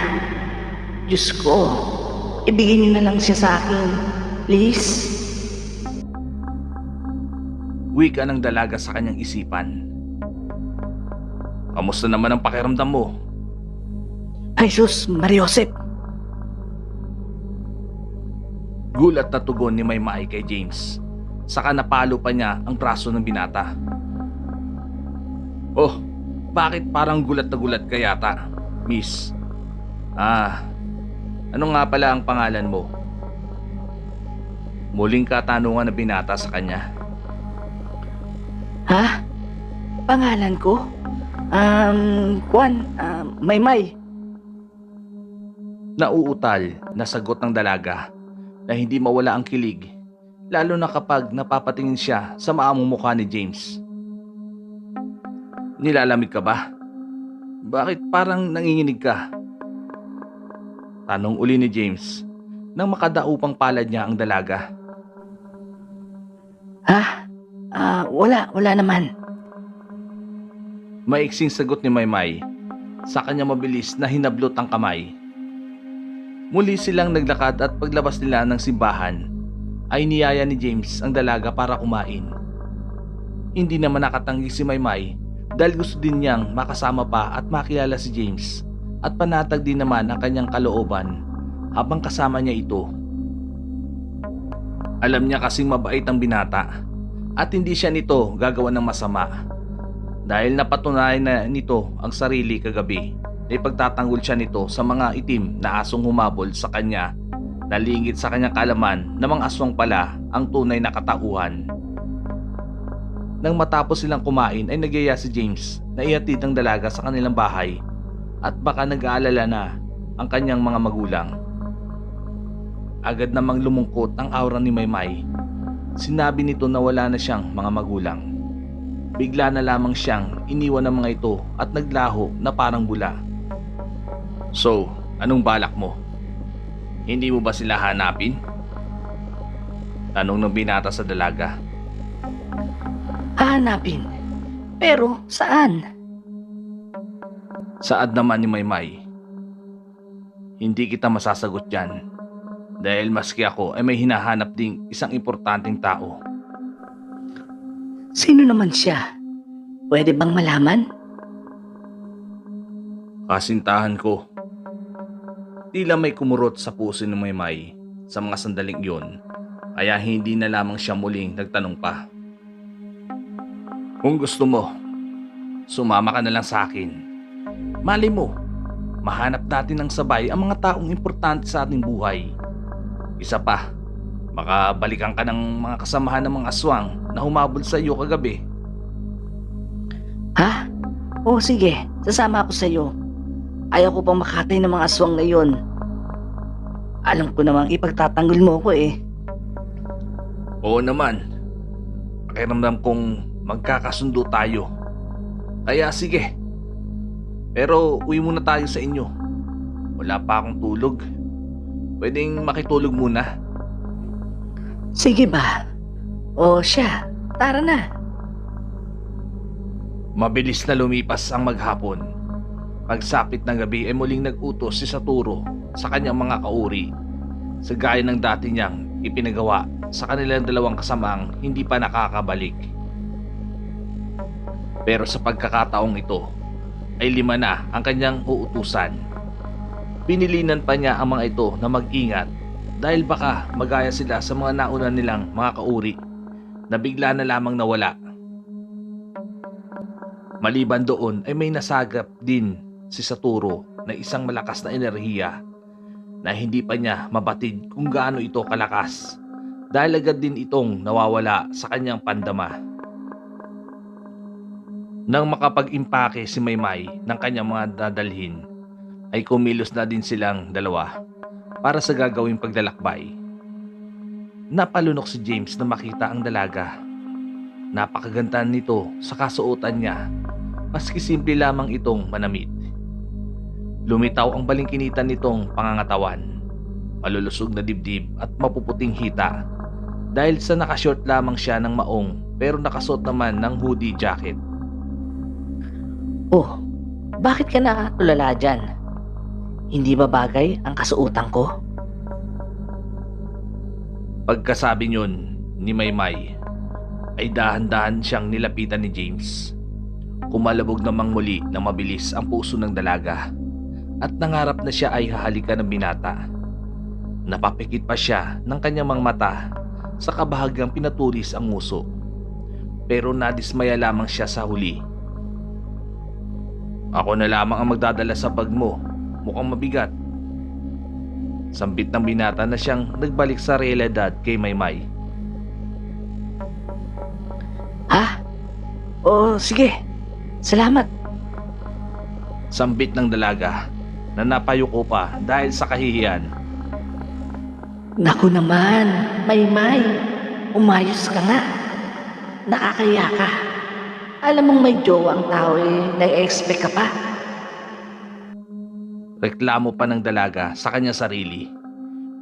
Diyos ko, ibigay niyo na lang siya sa akin, please. Wika ng dalaga sa kanyang isipan. Kamusta naman ang pakiramdam mo? Ay sus, Mariosep. Gulat na tugon ni Maymay kay James. Saka napalo pa niya ang braso ng binata. Oh, bakit parang gulat na gulat ka yata, miss? Ano nga pala ang pangalan mo? Muling katanungan na binata sa kanya. Ha? Pangalan ko? Maymay. Nauutal na sagot ng dalaga na hindi mawala ang kilig, lalo na kapag napapatingin siya sa maamong mukha ni James. Nilalamig ka ba? Bakit parang nanginginig ka? Tanong uli ni James nang makadaupang palad niya ang dalaga. Ha? Wala naman. Maiksing sagot ni Maymay, sa kanya mabilis na hinablot ang kamay. Muli silang naglakad at paglabas nila ng simbahan ay niyaya ni James ang dalaga para kumain. Hindi naman nakatanggi si Maymay dahil gusto din niyang makasama pa at makilala si James at panatag din naman ang kanyang kalooban habang kasama niya ito. Alam niya kasing mabait ang binata at hindi siya nito gagawa ng masama dahil napatunayan na nito ang sarili kagabi na ipagtatanggol siya nito sa mga itim na asong humabol sa kanya, nalingit sa kanyang kaalaman na mga aswang pala ang tunay na katauhan. Nang matapos silang kumain ay nagyaya si James na ihatid ang dalaga sa kanilang bahay at baka nag-aalala na ang kanyang mga magulang. Agad namang lumungkot ang aura ni Maymay. Sinabi nito na wala na siyang mga magulang. Bigla na lamang siyang iniwan ng mga ito at naglaho na parang bula. So, anong balak mo? Hindi mo ba sila hanapin? Tanong ng binata sa dalaga. Hahanapin. Pero saan? Saad naman ni Maymay. Hindi kita masasagot dyan. Dahil maski ako ay may hinahanap ding isang importanteng tao. Sino naman siya? Pwede bang malaman? Kasintahan ko. Tila may kumurot sa puso ni Maymay sa mga sandaling iyon, kaya hindi na lamang siya muling nagtanong pa. Kung gusto mo, sumama ka na lang sa akin. Mali mo, mahanap natin ng sabay ang mga taong importante sa ating buhay. Isa pa, makabalikan ka ng mga kasamahan ng mga aswang na humabol sa iyo kagabi. Ha? O sige, sasama ako sa iyo. Ayaw ko pang makatay ng mga aswang na yon. Alam ko namang ipagtatanggol mo ko eh. Oo naman, pakiramdam kong magkakasundo tayo. Kaya sige, pero uwi muna tayo sa inyo. Wala pa akong tulog. Pwedeng makitulog muna. Sige ba? O siya, tara na. Mabilis na lumipas ang maghapon. Pagsapit ng gabi ay muling nag-utos si Saturo sa kanyang mga kauri, sa gaya ng dati niyang ipinagawa sa kanilang dalawang kasamang hindi pa nakakabalik. Pero sa pagkakataong ito ay 5 na ang kanyang uutusan. Pinilinan pa niya ang mga ito na mag-ingat dahil baka magaya sila sa mga nauna nilang mga kauri na bigla na lamang nawala. Maliban doon ay may nasagap din si Saturo na isang malakas na enerhiya na hindi pa niya mabatid kung gaano ito kalakas dahil agad din itong nawawala sa kanyang pandama. Nang makapag-impake si Maymay ng kanyang mga dadalhin, ay kumilos na din silang dalawa para sa gagawing paglalakbay. Napalunok si James na makita ang dalaga. Napakaganda nito sa kasuotan niya, maski simple lamang itong manamit. Lumitaw ang balingkinitan nitong pangangatawan, malulusog na dibdib at mapuputing hita dahil sa nakashort lamang siya ng maong pero nakasuot naman ng hoodie jacket. Oh, bakit ka nakatulala dyan? Hindi ba bagay ang kasuotan ko? Pagkasabi niyon ni Maymay, ay dahan-dahan siyang nilapitan ni James. Kumalabog namang muli na mabilis ang puso ng dalaga at nangarap na siya ay hahalikan ng binata. Napapikit pa siya ng kanyang mga mata sa kabahagyang pinatulis ang nguso. Pero nadismaya lamang siya sa huli. Ako na lamang ang magdadala sa bag mo. Mukhang mabigat. Sambit ng binata na siyang nagbalik sa realidad kay Maymay. Ha? O sige, salamat. Sambit ng dalaga na napayuko pa dahil sa kahihiyan. Naku naman, Maymay, umayos ka nga. Nakakaya ka. Alam mong may jowa ang tao eh, nai-expect ka pa. Reklamo pa ng dalaga sa kanya sarili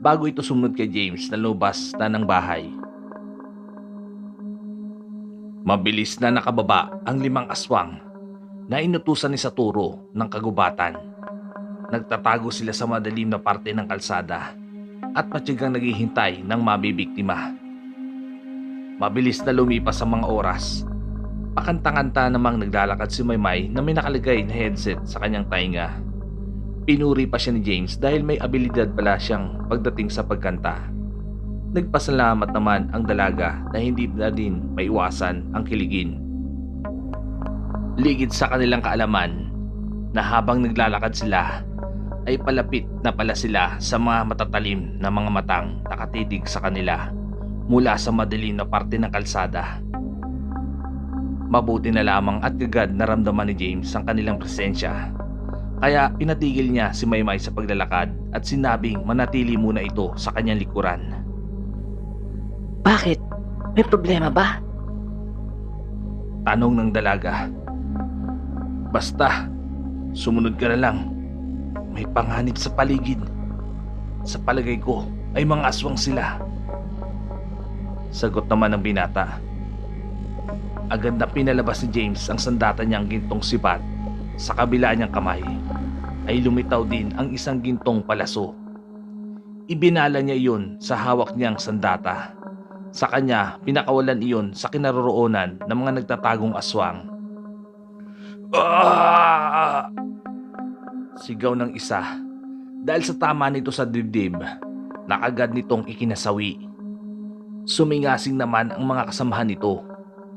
bago ito sumunod kay James na lumabas na ng bahay. Mabilis na nakababa ang 5 aswang na inutusan ni Saturo ng kagubatan. Nagtatago sila sa madilim na parte ng kalsada at matyagang naghihintay ng mabibiktima. Mabilis na lumipas ang mga oras. Pakanta-kanta namang naglalakad si Maymay na may nakalagay na headset sa kanyang tainga. Pinuri pa siya ni James dahil may abilidad pala siyang pagdating sa pagkanta. Nagpasalamat naman ang dalaga na hindi na din maiwasan ang kiligin. Ligid sa kanilang kaalaman na habang naglalakad sila ay palapit na pala sila sa mga matatalim na mga matang nakatitig sa kanila mula sa madilim na parte ng kalsada. Mabuti na lamang at agad naramdaman ni James ang kanilang presensya. Kaya pinatigil niya si Maymay sa paglalakad at sinabing manatili muna ito sa kanyang likuran. Bakit? May problema ba? Tanong ng dalaga. Basta, sumunod ka na lang. May panganib sa paligid. Sa palagay ko ay mga aswang sila. Sagot naman ng binata. Agad na pinalabas ni James ang sandata niyang gintong sibat. Sa kabila niyang kamay ay lumitaw din ang isang gintong palaso. Ibinala niya iyon sa hawak niyang sandata. Sa kanya, pinakawalan iyon sa kinaroroonan ng mga nagtatagong aswang. Ah! Sigaw ng isa. Dahil sa tama nito sa dibdib, nakagad nitong ikinasawi. Sumingasing naman ang mga kasamahan nito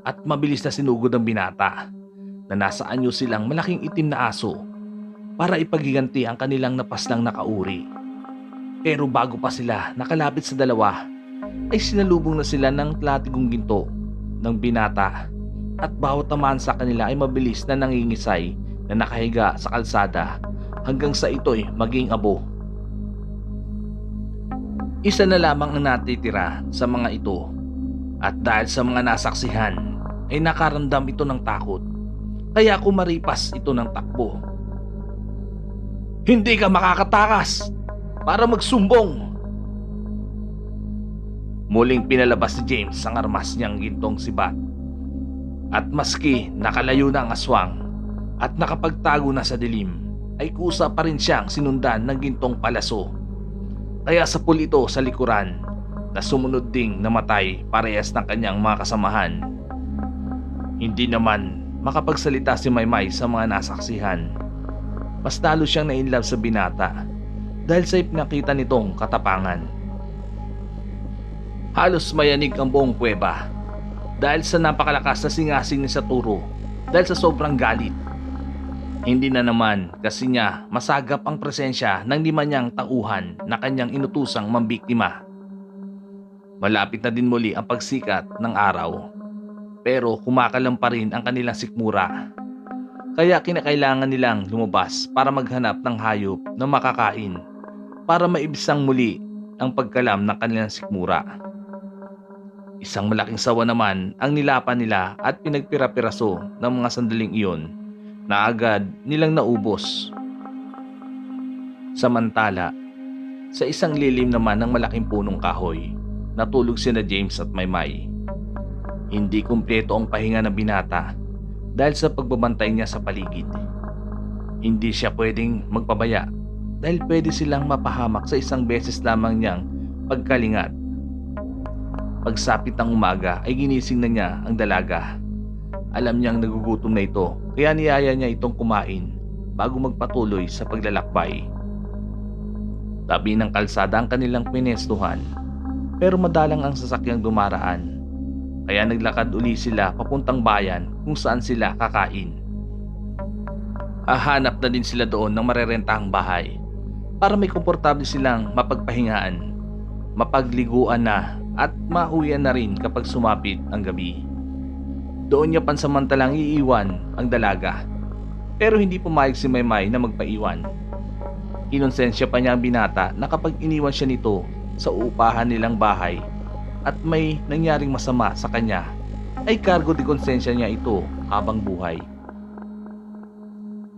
at mabilis na sinugod ang binata na nasa anyo silang malaking itim na aso para ipagiganti ang kanilang napaslang nakauri. Pero bago pa sila nakalapit sa dalawa, ay sinalubong na sila ng platigong ginto ng binata at bawat tamaan sa kanila ay mabilis na nangingisay na nakahiga sa kalsada hanggang sa ito'y maging abo. Isa na lamang ang natitira sa mga ito at dahil sa mga nasaksihan ay nakaramdam ito ng takot kaya kumaripas ito ng takbo. Hindi ka makakatakas para magsumbong! Muling pinalabas ni James ang armas niyang gintong sibat. At maski nakalayo na ang aswang at nakapagtago na sa dilim, ay kusa pa rin siyang sinundan ng gintong palaso. Kaya sapul ito sa likuran na sumunod ding namatay parehas ng kanyang mga kasamahan. Hindi naman makapagsalita si Maymay sa mga nasaksihan. Mas lalo siyang nainlove sa binata dahil sa ipinakita nitong katapangan. Halos mayanig ang buong kuweba dahil sa napakalakas na singasing ni Saturo dahil sa sobrang galit. Hindi na naman kasi niya masagap ang presensya ng lima niyang tauhan na kanyang inutusang mambiktima. Malapit na din muli ang pagsikat ng araw pero kumakalam pa rin ang kanilang sikmura. Kaya kinakailangan nilang lumabas para maghanap ng hayop na makakain para maibisang muli ang pagkalam ng kanilang sikmura. Isang malaking sawa naman ang nilapan nila at pinagpira-piraso ng mga sandaling iyon na agad nilang naubos. Samantala, sa isang lilim naman ng malaking punong kahoy, natulog sina James at Maymay. Hindi kumpleto ang pahinga ng binata dahil sa pagbabantay niya sa paligid. Hindi siya pwedeng magpabaya dahil pwede silang mapahamak sa isang beses lamang niyang pagkalingat. Pagsapit ng umaga ay ginising na niya ang dalaga. Alam niyang nagugutom na ito kaya niyaya niya itong kumain bago magpatuloy sa paglalakbay. Tabi ng kalsada ang kanilang pinestuhan pero madalang ang sasakyang dumaraan. Kaya naglakad uli sila papuntang bayan kung saan sila kakain. Hahanap na din sila doon ng marerentahang bahay para may komportable silang mapagpahingaan, mapagliguan na at mauwian na rin kapag sumapit ang gabi. Doon niya pansamantalang iiwan ang dalaga pero hindi pumayag si Maymay na magpaiwan. Kinonsensya pa niya ang binata na kapag iniwan siya nito sa uupahan nilang bahay at may nangyaring masama sa kanya ay kargo de konsensya niya ito habang buhay.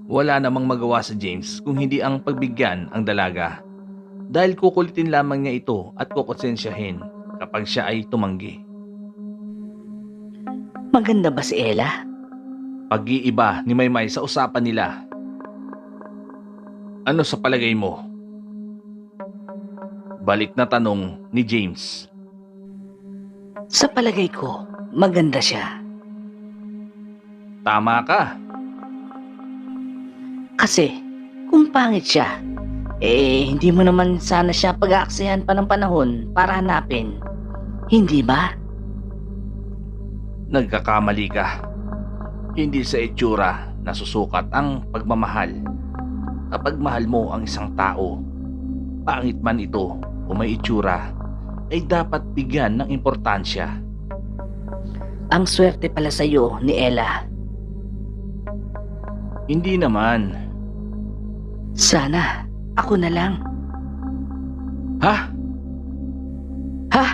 Wala namang magawa sa James kung hindi ang pagbigyan ang dalaga dahil kukulitin lamang niya ito at kukonsensyahin kapag siya ay tumanggi. Maganda ba si Ella? Pag-iiba ni Maymay sa usapan nila. Ano sa palagay mo? Balik na tanong ni James. Sa palagay ko, maganda siya. Tama ka. Kasi, kung pangit siya, hindi mo naman sana siya pag-aaksihan pa ng panahon para hanapin. Hindi ba? Nagkakamali ka. Hindi sa itsura nasusukat ang pagmamahal. Kapag mahal mo ang isang tao, pangit man ito o may itsura, ay dapat bigyan ng importansya. Ang swerte pala sa'yo ni Ella. Hindi naman. Sana ako na lang. Ha? Ha?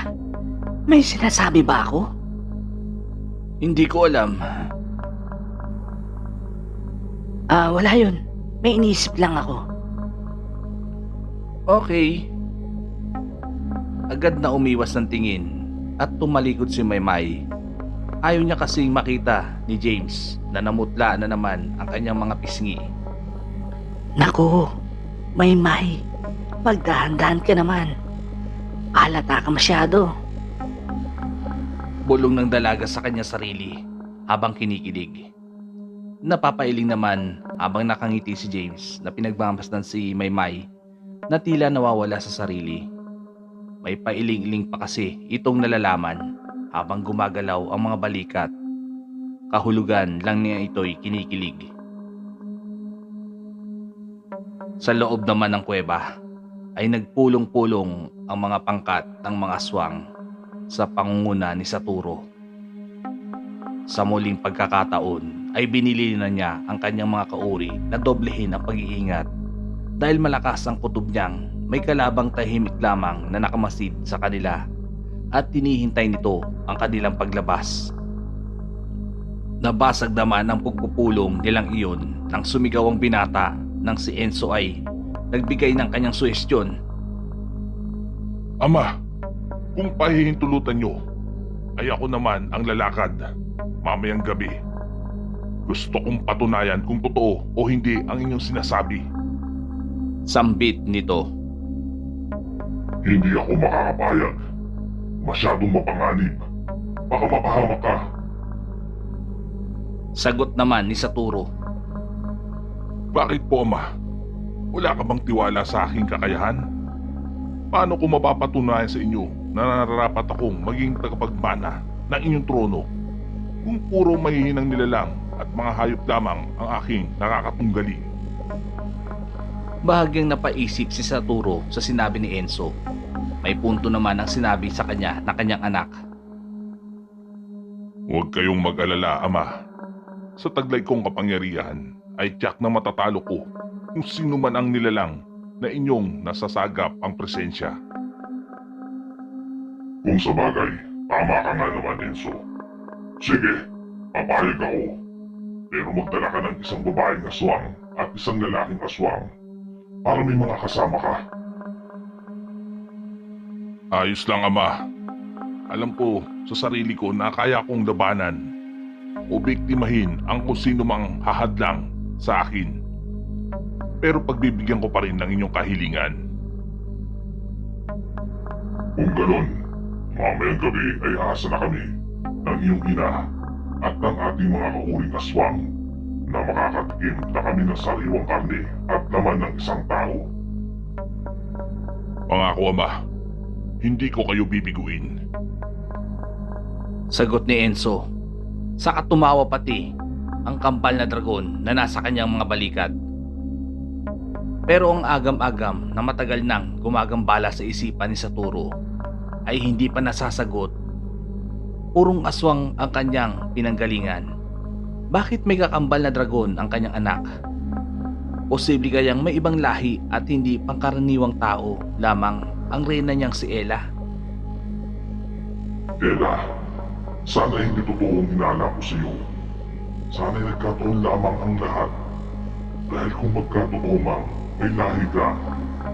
May sinasabi ba ako? Hindi ko alam. Wala yun. May iniisip lang ako. Okay. Agad na umiwas ng tingin at tumalikod si Maymay. Ayaw niya kasing makita ni James na namutla na naman ang kanyang mga pisngi. Naku, Maymay. Magdahan-dahan ka naman. Halata ka masyado. Bulong ng dalaga sa kanya sarili habang kinikilig. Napapailing naman habang nakangiti si James na pinagmamasdan si Maymay na tila nawawala sa sarili. May pailing-iling pa kasi itong nalalaman habang gumagalaw ang mga balikat. Kahulugan lang niya ito'y kinikilig. Sa loob naman ng kuweba ay nagpulong-pulong ang mga pangkat ng mga aswang sa pangunguna ni Saturo. Sa muling pagkakataon ay binili na niya ang kanyang mga kauri na doblehin ang pag-iingat dahil malakas ang kutob niyang may kalabang tahimik lamang na nakamasid sa kanila at tinihintay nito ang kanilang paglabas. Nabasag naman ang pagpupulong nilang iyon nang sumigaw ang binata nang si Enzo ay nagbigay ng kanyang suhestyon. Ama, kung pahihintulutan nyo, ay ako naman ang lalakad mamayang gabi. Gusto kong patunayan kung totoo o hindi ang inyong sinasabi. Sambit nito. Hindi ako makakapayag. Masyadong mapanganib. Baka mapahamak ka. Sagot naman ni Saturo. Bakit po, Ama? Wala ka bang tiwala sa aking kakayahan? Paano ko mapapatunayan sa inyo na nararapat akong maging tagapagmana ng inyong trono kung puro mahihinang nilalang at mga hayop lamang ang aking nakakatunggali? Bahagyang napaisip si Saturo sa sinabi ni Enzo. May punto naman ang sinabi sa kanya na kanyang anak. Huwag kayong mag-alala, Ama. Sa taglay kong kapangyarihan ay tiyak na matatalo ko kung sino man ang nilalang na inyong nasasagap ang presensya. Kung sa bagay, tama ka nga naman, Enzo. Sige, papayag ako. Pero magdala ka ng isang babaeng aswang at isang lalaking aswang para may mga kasama ka. Ayos lang, Ama. Alam ko sa sarili ko na kaya kong labanan o biktimahin ang kung sino mang hahadlang sa akin. Pero pagbibigyan ko pa rin ng inyong kahilingan. Kung ganon, mamayang gabi ay aasa na kami ng iyong ina at ng ating mga kauring aswang na makakatikim na kami ng sariwang karne at laman ng isang tao. Pangako, Ama, hindi ko kayo bibiguin. Sagot ni Enzo. Saka tumawa pati ang kampal na dragon na nasa kanyang mga balikat. Pero ang agam-agam na matagal nang gumagambala sa isipan ni Saturo ay hindi pa nasasagot. Purong aswang ang kanyang pinanggalingan. Bakit may kakambal na dragon ang kanyang anak? Posible kayang may ibang lahi at hindi pangkaraniwang tao lamang ang reyna niyang si Ella? Ella, sana hindi totoong hinala ko sa iyo. Sana'y nagkataon lamang ang lahat. Dahil kung magkatotoo man, may lahi ka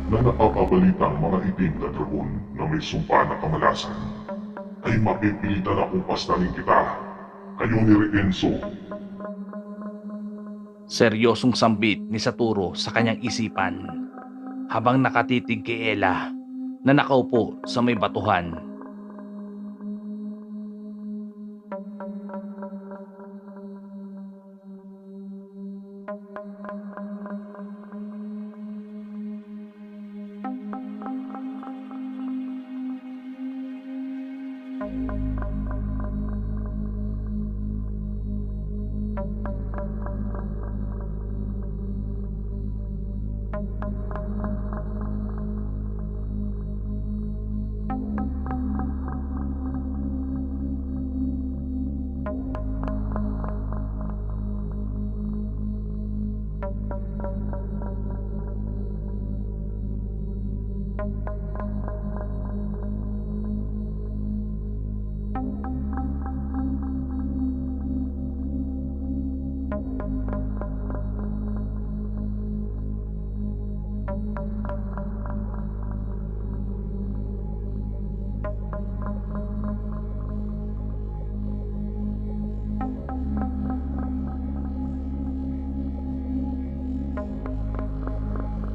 na napapabalitang mga itim na dragon na may sumpa na kamalasan, ay mapipilitan akong pastanin kita. Kayo ni Enzo. Seryosong sambit ni Saturo sa kanyang isipan habang nakatitig kay Ella na nakaupo sa may batuhan.